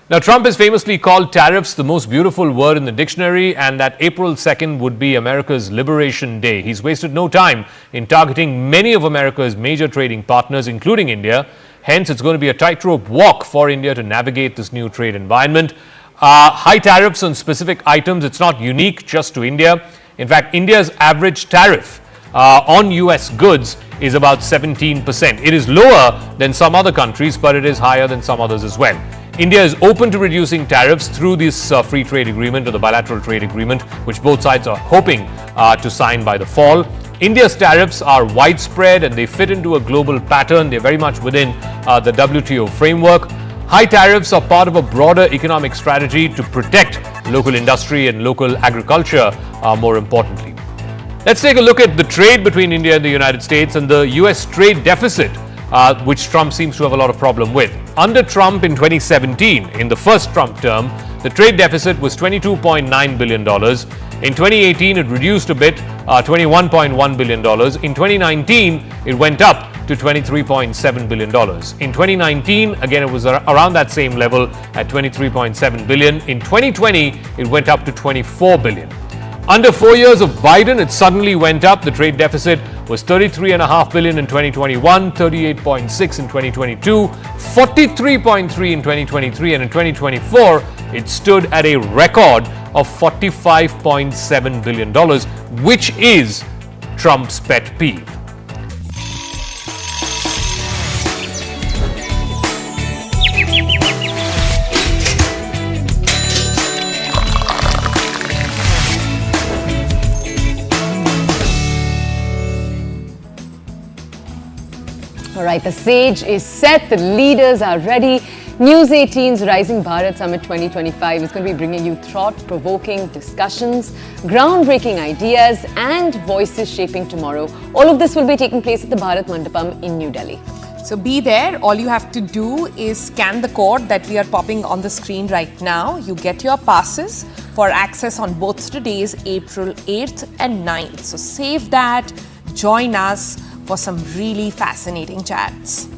Now, Trump has famously called tariffs the most beautiful word in the dictionary and that April 2nd would be America's Liberation Day. He's wasted no time in targeting many of America's major trading partners, including India. Hence, it's going to be a tightrope walk for India to navigate this new trade environment. High tariffs on specific items, it's not unique just to India. In fact, India's average tariff on US goods is about 17%. It is lower than some other countries, but it is higher than some others as well. India is open to reducing tariffs through this free trade agreement or the bilateral trade agreement, which both sides are hoping to sign by the fall. India's tariffs are widespread and they fit into a global pattern. They're very much within the WTO framework. High tariffs are part of a broader economic strategy to protect local industry and local agriculture, more importantly. Let's take a look at the trade between India and the United States and the US trade deficit, which Trump seems to have a lot of problem with. Under Trump in 2017, in the first Trump term, the trade deficit was $22.9 billion. In 2018, it reduced a bit, $21.1 billion. In 2019, it went up to $23.7 billion. In 2019, again, it was around that same level at $23.7 billion. In 2020, it went up to $24 billion. Under 4 years of Biden, it suddenly went up. The trade deficit was $33.5 billion in 2021, $38.6 in 2022, $43.3 in 2023, and in 2024, it stood at a record of $45.7 billion, which is Trump's pet peeve. All right, the stage is set, the leaders are ready. News 18's Rising Bharat Summit 2025 is going to be bringing you thought-provoking discussions, groundbreaking ideas and voices shaping tomorrow. All of this will be taking place at the Bharat Mandapam in New Delhi. So be there. All you have to do is scan the code that we are popping on the screen right now. You get your passes for access on both today's April 8th and 9th. So save that, join us for some really fascinating chats.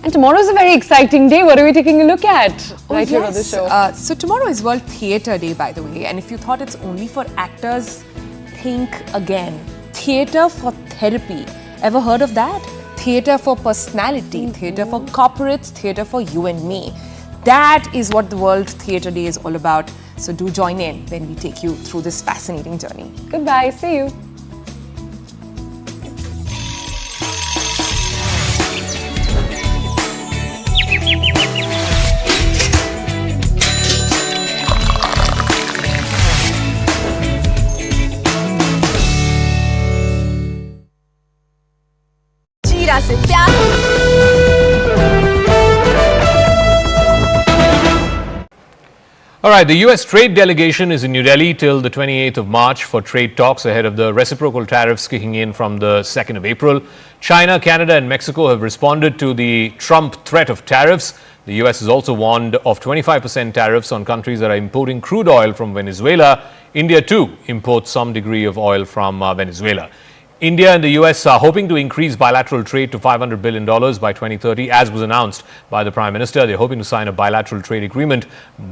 And tomorrow is a very exciting day. What are we taking a look at here on the show? So tomorrow is World Theatre Day, by the way. And if you thought it's only for actors, think again. Theatre for therapy. Ever heard of that? Theatre for personality, theatre for corporates, theatre for you and me. That is what the World Theatre Day is all about. So do join in when we take you through this fascinating journey. Goodbye. See you. All right, the US trade delegation is in New Delhi till the 28th of March for trade talks ahead of the reciprocal tariffs kicking in from the 2nd of April. China, Canada and Mexico have responded to the Trump threat of tariffs. The US has also warned of 25% tariffs on countries that are importing crude oil from Venezuela. India too imports some degree of oil from Venezuela. India and the US are hoping to increase bilateral trade to $500 billion by 2030, as was announced by the Prime Minister. They're hoping to sign a bilateral trade agreement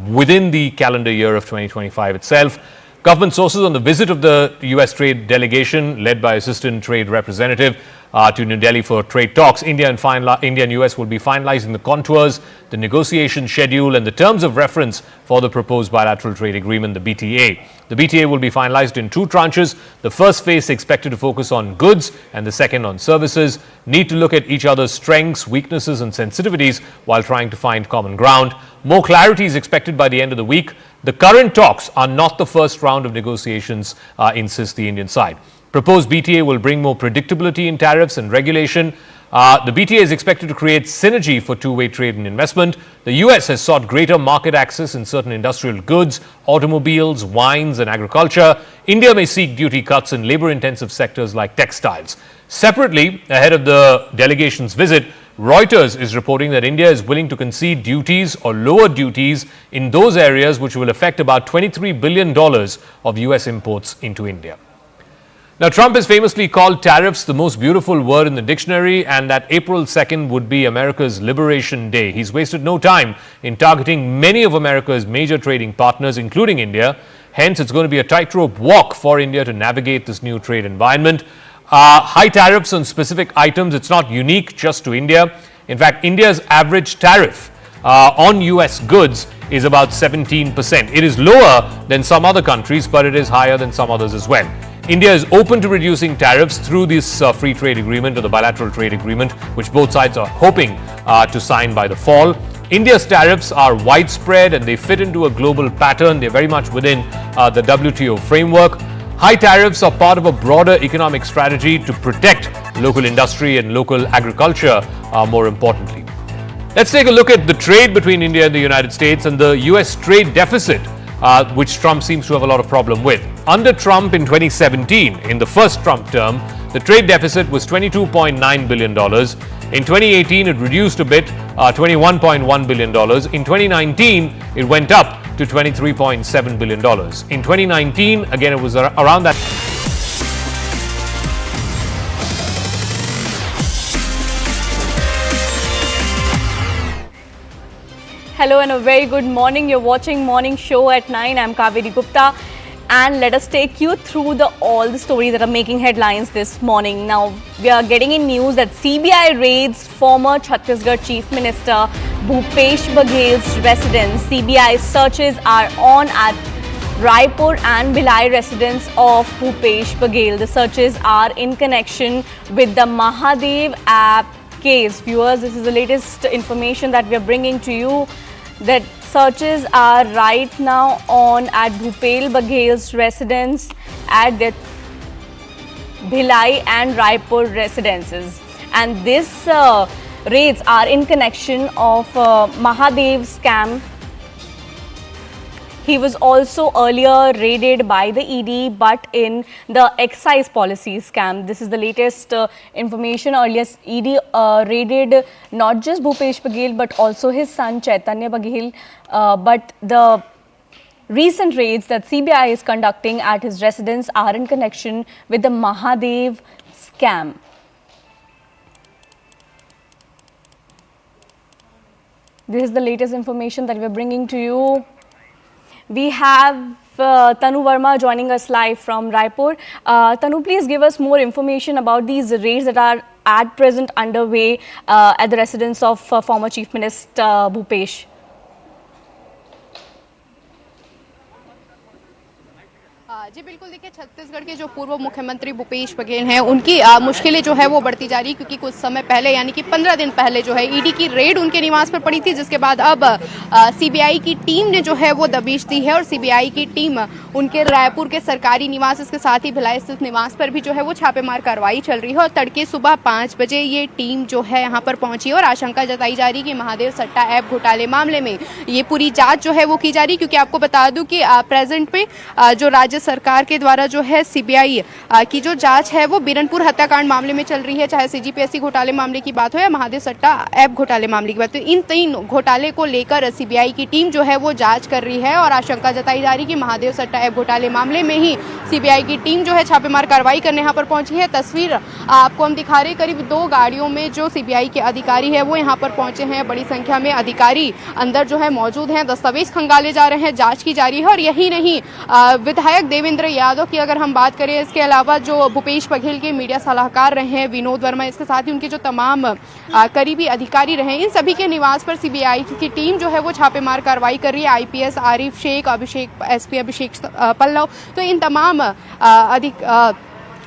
within the calendar year of 2025 itself. Government sources on the visit of the US trade delegation, led by Assistant Trade Representative to New Delhi for trade talks. India and US will be finalizing the contours, the negotiation schedule and the terms of reference for the proposed bilateral trade agreement, the BTA. The BTA will be finalized in 2 tranches. The first phase is expected to focus on goods and the second on services. Need to look at each other's strengths, weaknesses and sensitivities while trying to find common ground. More clarity is expected by the end of the week. The current talks are not the first round of negotiations, insists the Indian side. Proposed BTA will bring more predictability in tariffs and regulation. The BTA is expected to create synergy for two-way trade and investment. The US has sought greater market access in certain industrial goods, automobiles, wines and agriculture. India may seek duty cuts in labor-intensive sectors like textiles. Separately, ahead of the delegation's visit, Reuters is reporting that India is willing to concede duties or lower duties in those areas which will affect about $23 billion of US imports into India. Now, Trump has famously called tariffs the most beautiful word in the dictionary and that April 2nd would be America's Liberation Day. He's wasted no time in targeting many of America's major trading partners, including India. Hence, it's going to be a tightrope walk for India to navigate this new trade environment. High tariffs on specific items, it's not unique just to India. In fact, India's average tariff on US goods is about 17%. It is lower than some other countries, but it is higher than some others as well. India is open to reducing tariffs through this free trade agreement or the bilateral trade agreement, which both sides are hoping to sign by the fall. India's tariffs are widespread and they fit into a global pattern. They're very much within the WTO framework. High tariffs are part of a broader economic strategy to protect local industry and local agriculture, more importantly. Let's take a look at the trade between India and the United States and the US trade deficit, which Trump seems to have a lot of problem with. Under Trump in 2017, in the first Trump term, the trade deficit was $22.9 billion. In 2018, it reduced a bit, $21.1 billion. In 2019, it went up to $23.7 billion. In 2019, again, it was around that. Hello and a very good morning. You're watching Morning Show at 9. I'm Kaveri Gupta and let us take you through all the stories that are making headlines this morning. Now, we are getting in news that CBI raids former Chhattisgarh Chief Minister Bhupesh Baghel's residence. CBI searches are on at Raipur and Bhilai residence of Bhupesh Baghel. The searches are in connection with the Mahadev app case. Viewers, this is the latest information that we are bringing to you, that searches are right now on at Bhupesh Baghel's residence at their Bhilai and Raipur residences. And this raids are in connection of Mahadev scam. He was also earlier raided by the ED, but in the excise policy scam. This is the latest information. Earlier, ED raided not just Bhupesh Baghel, but also his son Chaitanya Baghel. But the recent raids that CBI is conducting at his residence are in connection with the Mahadev scam. This is the latest information that we're bringing to you. We have Tanu Verma joining us live from Raipur. Tanu, please give us more information about these raids that are at present underway at the residence of former Chief Minister Bhupesh. जी बिल्कुल, देखिए छत्तीसगढ़ के जो पूर्व मुख्यमंत्री भूपेश बघेल हैं, उनकी मुश्किलें जो है वो बढ़ती जा रही, क्योंकि कुछ समय पहले यानी कि 15 दिन पहले जो है ईडी की रेड उनके निवास पर पड़ी थी, जिसके बाद अब सीबीआई की टीम ने जो है वो दबिश दी है और सीबीआई की टीम उनके रायपुर के सरकारी निवास, इसके साथ ही भिलाई स्थित निवास पर भी जो है वो छापेमार कार्रवाई चल रही है। और तड़के सुबह 5 बजे ये टीम जो है यहाँ पर पहुंची और आशंका जताई जा रही कि महादेव सट्टा ऐप घोटाले मामले में ये पूरी जाँच जो है वो की जा रही, क्योंकि आपको बता दूँ कि प्रेजेंट पे जो राज्य सरकार के द्वारा जो है सीबीआई की जो जांच है वो बीरनपुर हत्याकांड मामले में चल रही है, चाहे सीजीपीएससी घोटाले मामले की बात हो या महादेव सट्टा ऐप घोटाले मामले की बात हो। इन 3 घोटाले को लेकर सीबीआई की टीम जो है वो जांच कर रही है और आशंका जताई जा रही कि महादेव सट्टा ऐप घोटाले मामले में ही सीबीआई की टीम जो है छापेमार कार्रवाई करने यहाँ पर पहुंची है। तस्वीर आपको हम दिखा रहे, करीब 2 गाड़ियों में जो सीबीआई के अधिकारी है वो यहाँ पर पहुंचे हैं। बड़ी संख्या में अधिकारी अंदर जो है मौजूद हैं, दस्तावेज खंगाले जा रहे हैं, जाँच की जा रही है। और यही नहीं, विधायक देवेंद्र यादव की अगर हम बात करें, इसके अलावा जो भूपेश बघेल के मीडिया सलाहकार रहे हैं विनोद वर्मा, इसके साथ ही उनके जो तमाम करीबी अधिकारी रहे, इन सभी के निवास पर सीबीआई की टीम जो है वो छापेमार कार्रवाई कर रही है। आईपीएस आरिफ शेख, एसपी अभिषेक पल्लव, तो इन तमाम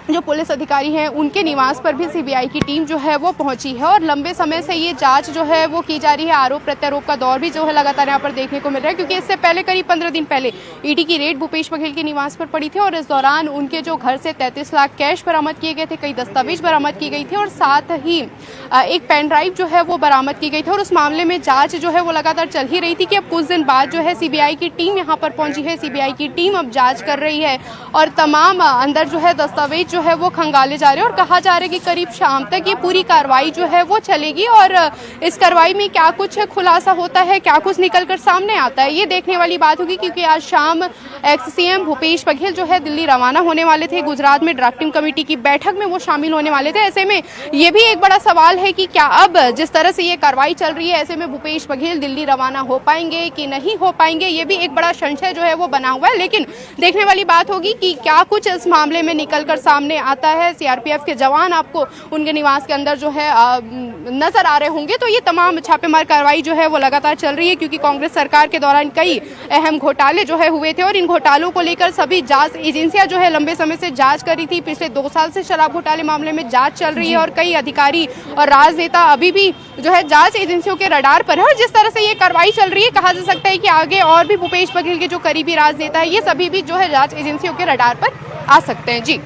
जो पुलिस अधिकारी हैं उनके निवास पर भी सीबीआई की टीम जो है वो पहुंची है और लंबे समय से ये जांच जो है वो की जा रही है। आरोप प्रत्यारोप का दौर भी जो है लगातार यहाँ पर देखने को मिल रहा है, क्योंकि इससे पहले करीब 15 दिन पहले ईडी की रेड भूपेश बघेल के निवास पर पड़ी थी और इस दौरान उनके जो घर से 33 लाख कैश बरामद किए गए थे, कई दस्तावेज बरामद की गई थी और साथ ही एक पेन ड्राइव जो है वो बरामद की गई थी और उस मामले में जाँच जो है वो लगातार चल ही रही थी कि अब कुछ दिन बाद जो है सीबीआई की टीम यहाँ पर पहुंची है। सीबीआई की टीम अब जाँच कर रही है और तमाम अंदर जो है दस्तावेज जो है वो खंगाले जा रहे हैं और कहा जा रहा है कि करीब शाम तक ये पूरी कार्रवाई जो है वो चलेगी और इस कार्रवाई में क्या कुछ खुलासा होता है, क्या कुछ निकलकर सामने आता है, ये देखने वाली बात होगी। क्योंकि आज शाम एक्स सीएम भूपेश बघेल जो है दिल्ली रवाना होने वाले थे, गुजरात में ड्राफ्टिंग कमेटी की बैठक में वो शामिल होने वाले थे। ऐसे में ये भी एक बड़ा सवाल है कि क्या अब जिस तरह से ये कार्रवाई चल रही है, ऐसे में भूपेश बघेल दिल्ली रवाना हो पाएंगे कि नहीं हो पाएंगे, ये भी एक बड़ा संशय जो है वो बना हुआ है। लेकिन देखने वाली बात होगी कि क्या कुछ इस मामले में निकलकर सामने आता है। सीआरपीएफ के जवान आपको उनके निवास के अंदर जो है नजर आ रहे होंगे। तो ये तमाम छापेमार कार्रवाई जो है वो लगातार चल रही है, क्योंकि कांग्रेस सरकार के दौरान कई अहम घोटाले जो है हुए थे और इन घोटालों को लेकर सभी जांच एजेंसियां जो है लंबे समय से जांच कर रही थी। पिछले 2 साल से शराब घोटाले मामले में जांच चल रही है और कई अधिकारी और राजनेता अभी भी जो है जांच एजेंसियों के रडार पर है। और जिस तरह से ये कार्रवाई चल रही है, कहा जा सकता है कि आगे और भी भूपेश बघेल के जो करीबी राजनेता है, ये सभी भी जो है जांच एजेंसियों के रडार पर आ सकते हैं। जी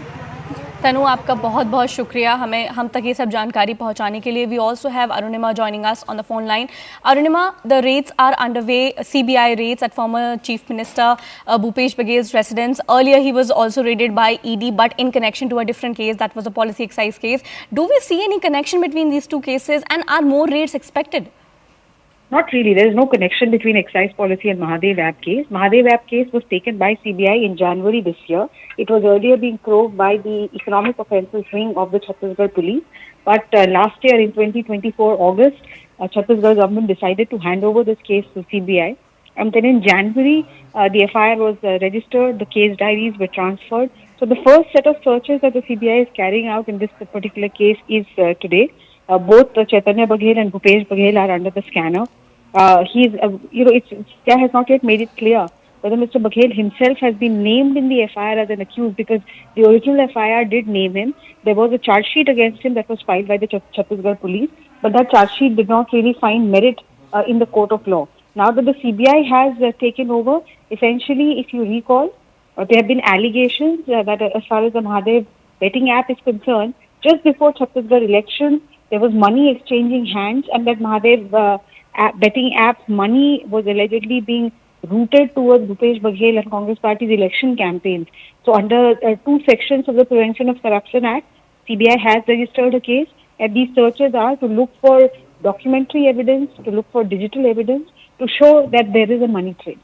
तनु, आपका बहुत बहुत शुक्रिया हम तक ये सब जानकारी पहुंचाने के लिए। We also have Arunima joining us on the phone line. Arunima, the raids are underway, CBI raids at former Chief Minister Bhupesh Baghel's residence. Earlier he was also raided by ED, but in connection to a different case, that was a policy excise case. Do we see any connection between these two cases, and are more raids expected? Not really. There is no connection between excise policy and Mahadev app case. Mahadev app case was taken by CBI in January this year. It was earlier being probed by the Economic Offences Wing of the Chhattisgarh Police. But last year in 2024 August, Chhattisgarh government decided to hand over this case to CBI. And then in January, the FIR was registered, the case diaries were transferred. So the first set of searches that the CBI is carrying out in this particular case is today. Both Chaitanya Baghel and Bhupesh Baghel are under the scanner. India has not yet made it clear whether Mr. Baghel himself has been named in the FIR as an accused, because the original FIR did name him. There was a charge sheet against him that was filed by the Chhattisgarh police, but that charge sheet did not really find merit in the court of law. Now that the CBI has taken over, essentially, if you recall, there have been allegations that as far as the Mahadev betting app is concerned, just before Chhattisgarh elections, there was money exchanging hands, and that Mahadev betting app's money was allegedly being routed towards Bhupesh Baghel and Congress Party's election campaigns. So under 2 sections of the Prevention of Corruption Act, CBI has registered a case, and these searches are to look for documentary evidence, to look for digital evidence, to show that there is a money trail.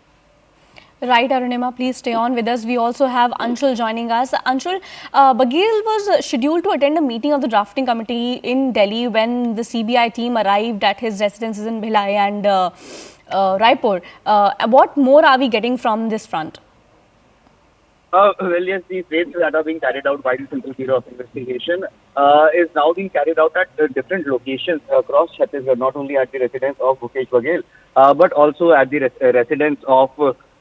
Right, Arunima, please stay on with us. We also have Anshul joining us. Anshul, Baghel was scheduled to attend a meeting of the drafting committee in Delhi when the CBI team arrived at his residences in Bhilai and Raipur. What more are we getting from this front? Well, yes, these raids that are being carried out by the Central Bureau of Investigation is now being carried out at different locations across Chhattisgarh, not only at the residence of Bhupesh Baghel, but also at the residence of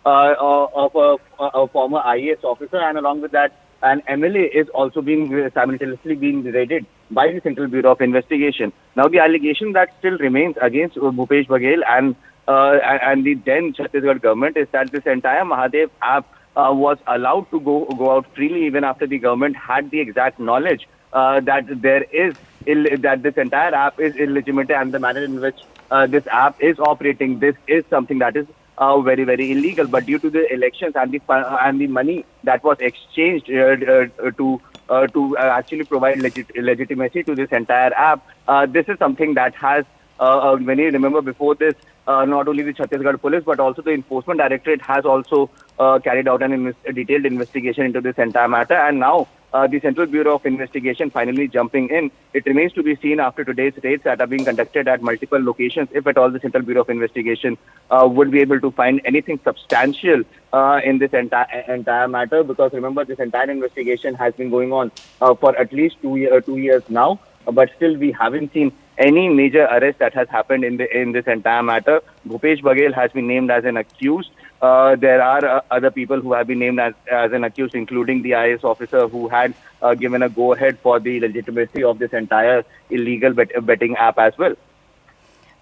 a former IAS officer, and along with that, an MLA is also being simultaneously being raided by the Central Bureau of Investigation. Now, the allegation that still remains against Bhupesh Baghel and the then Chhattisgarh government is that this entire Mahadev app was allowed to go out freely even after the government had the exact knowledge that that this entire app is illegitimate, and the manner in which this app is operating, this is something that is very, very illegal. But due to the elections and the money that was exchanged to actually provide legitimacy to this entire app, this is something that has, when you remember before this, not only the Chhattisgarh police but also the Enforcement Directorate has also carried out a detailed investigation into this entire matter, and now the Central Bureau of Investigation finally jumping in. It remains to be seen after today's raids that are being conducted at multiple locations, if at all the Central Bureau of Investigation would be able to find anything substantial in this entire matter. Because remember, this entire investigation has been going on for at least 2 years now, but still we haven't seen any major arrest that has happened in this entire matter. Bhupesh Baghel has been named as an accused. There are other people who have been named as an accused, including the IAS officer who had given a go-ahead for the legitimacy of this entire illegal betting app as well.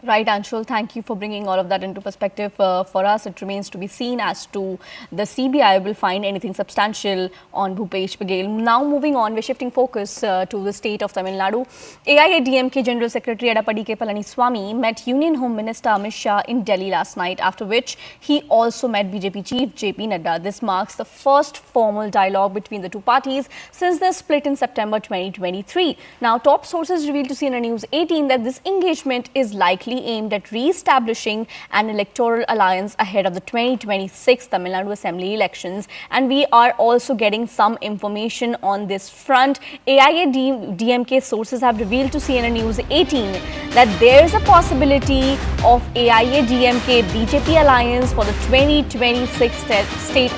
Right, Anshul, thank you for bringing all of that into perspective for us. It remains to be seen as to the CBI will find anything substantial on Bhupesh Baghel. Now moving on, we're shifting focus to the state of Tamil Nadu. AIADMK General Secretary Edappadi K. Palaniswamy met Union Home Minister Amit Shah in Delhi last night, after which he also met BJP Chief JP Nadda. This marks the first formal dialogue between the two parties since their split in September 2023. Now, top sources revealed to CNN News 18 that this engagement is likely aimed at re-establishing an electoral alliance ahead of the 2026 Tamil Nadu Assembly elections. And we are also getting some information on this front. AIADMK sources have revealed to CNN News 18 that there is a possibility of AIADMK BJP alliance for the 2026 state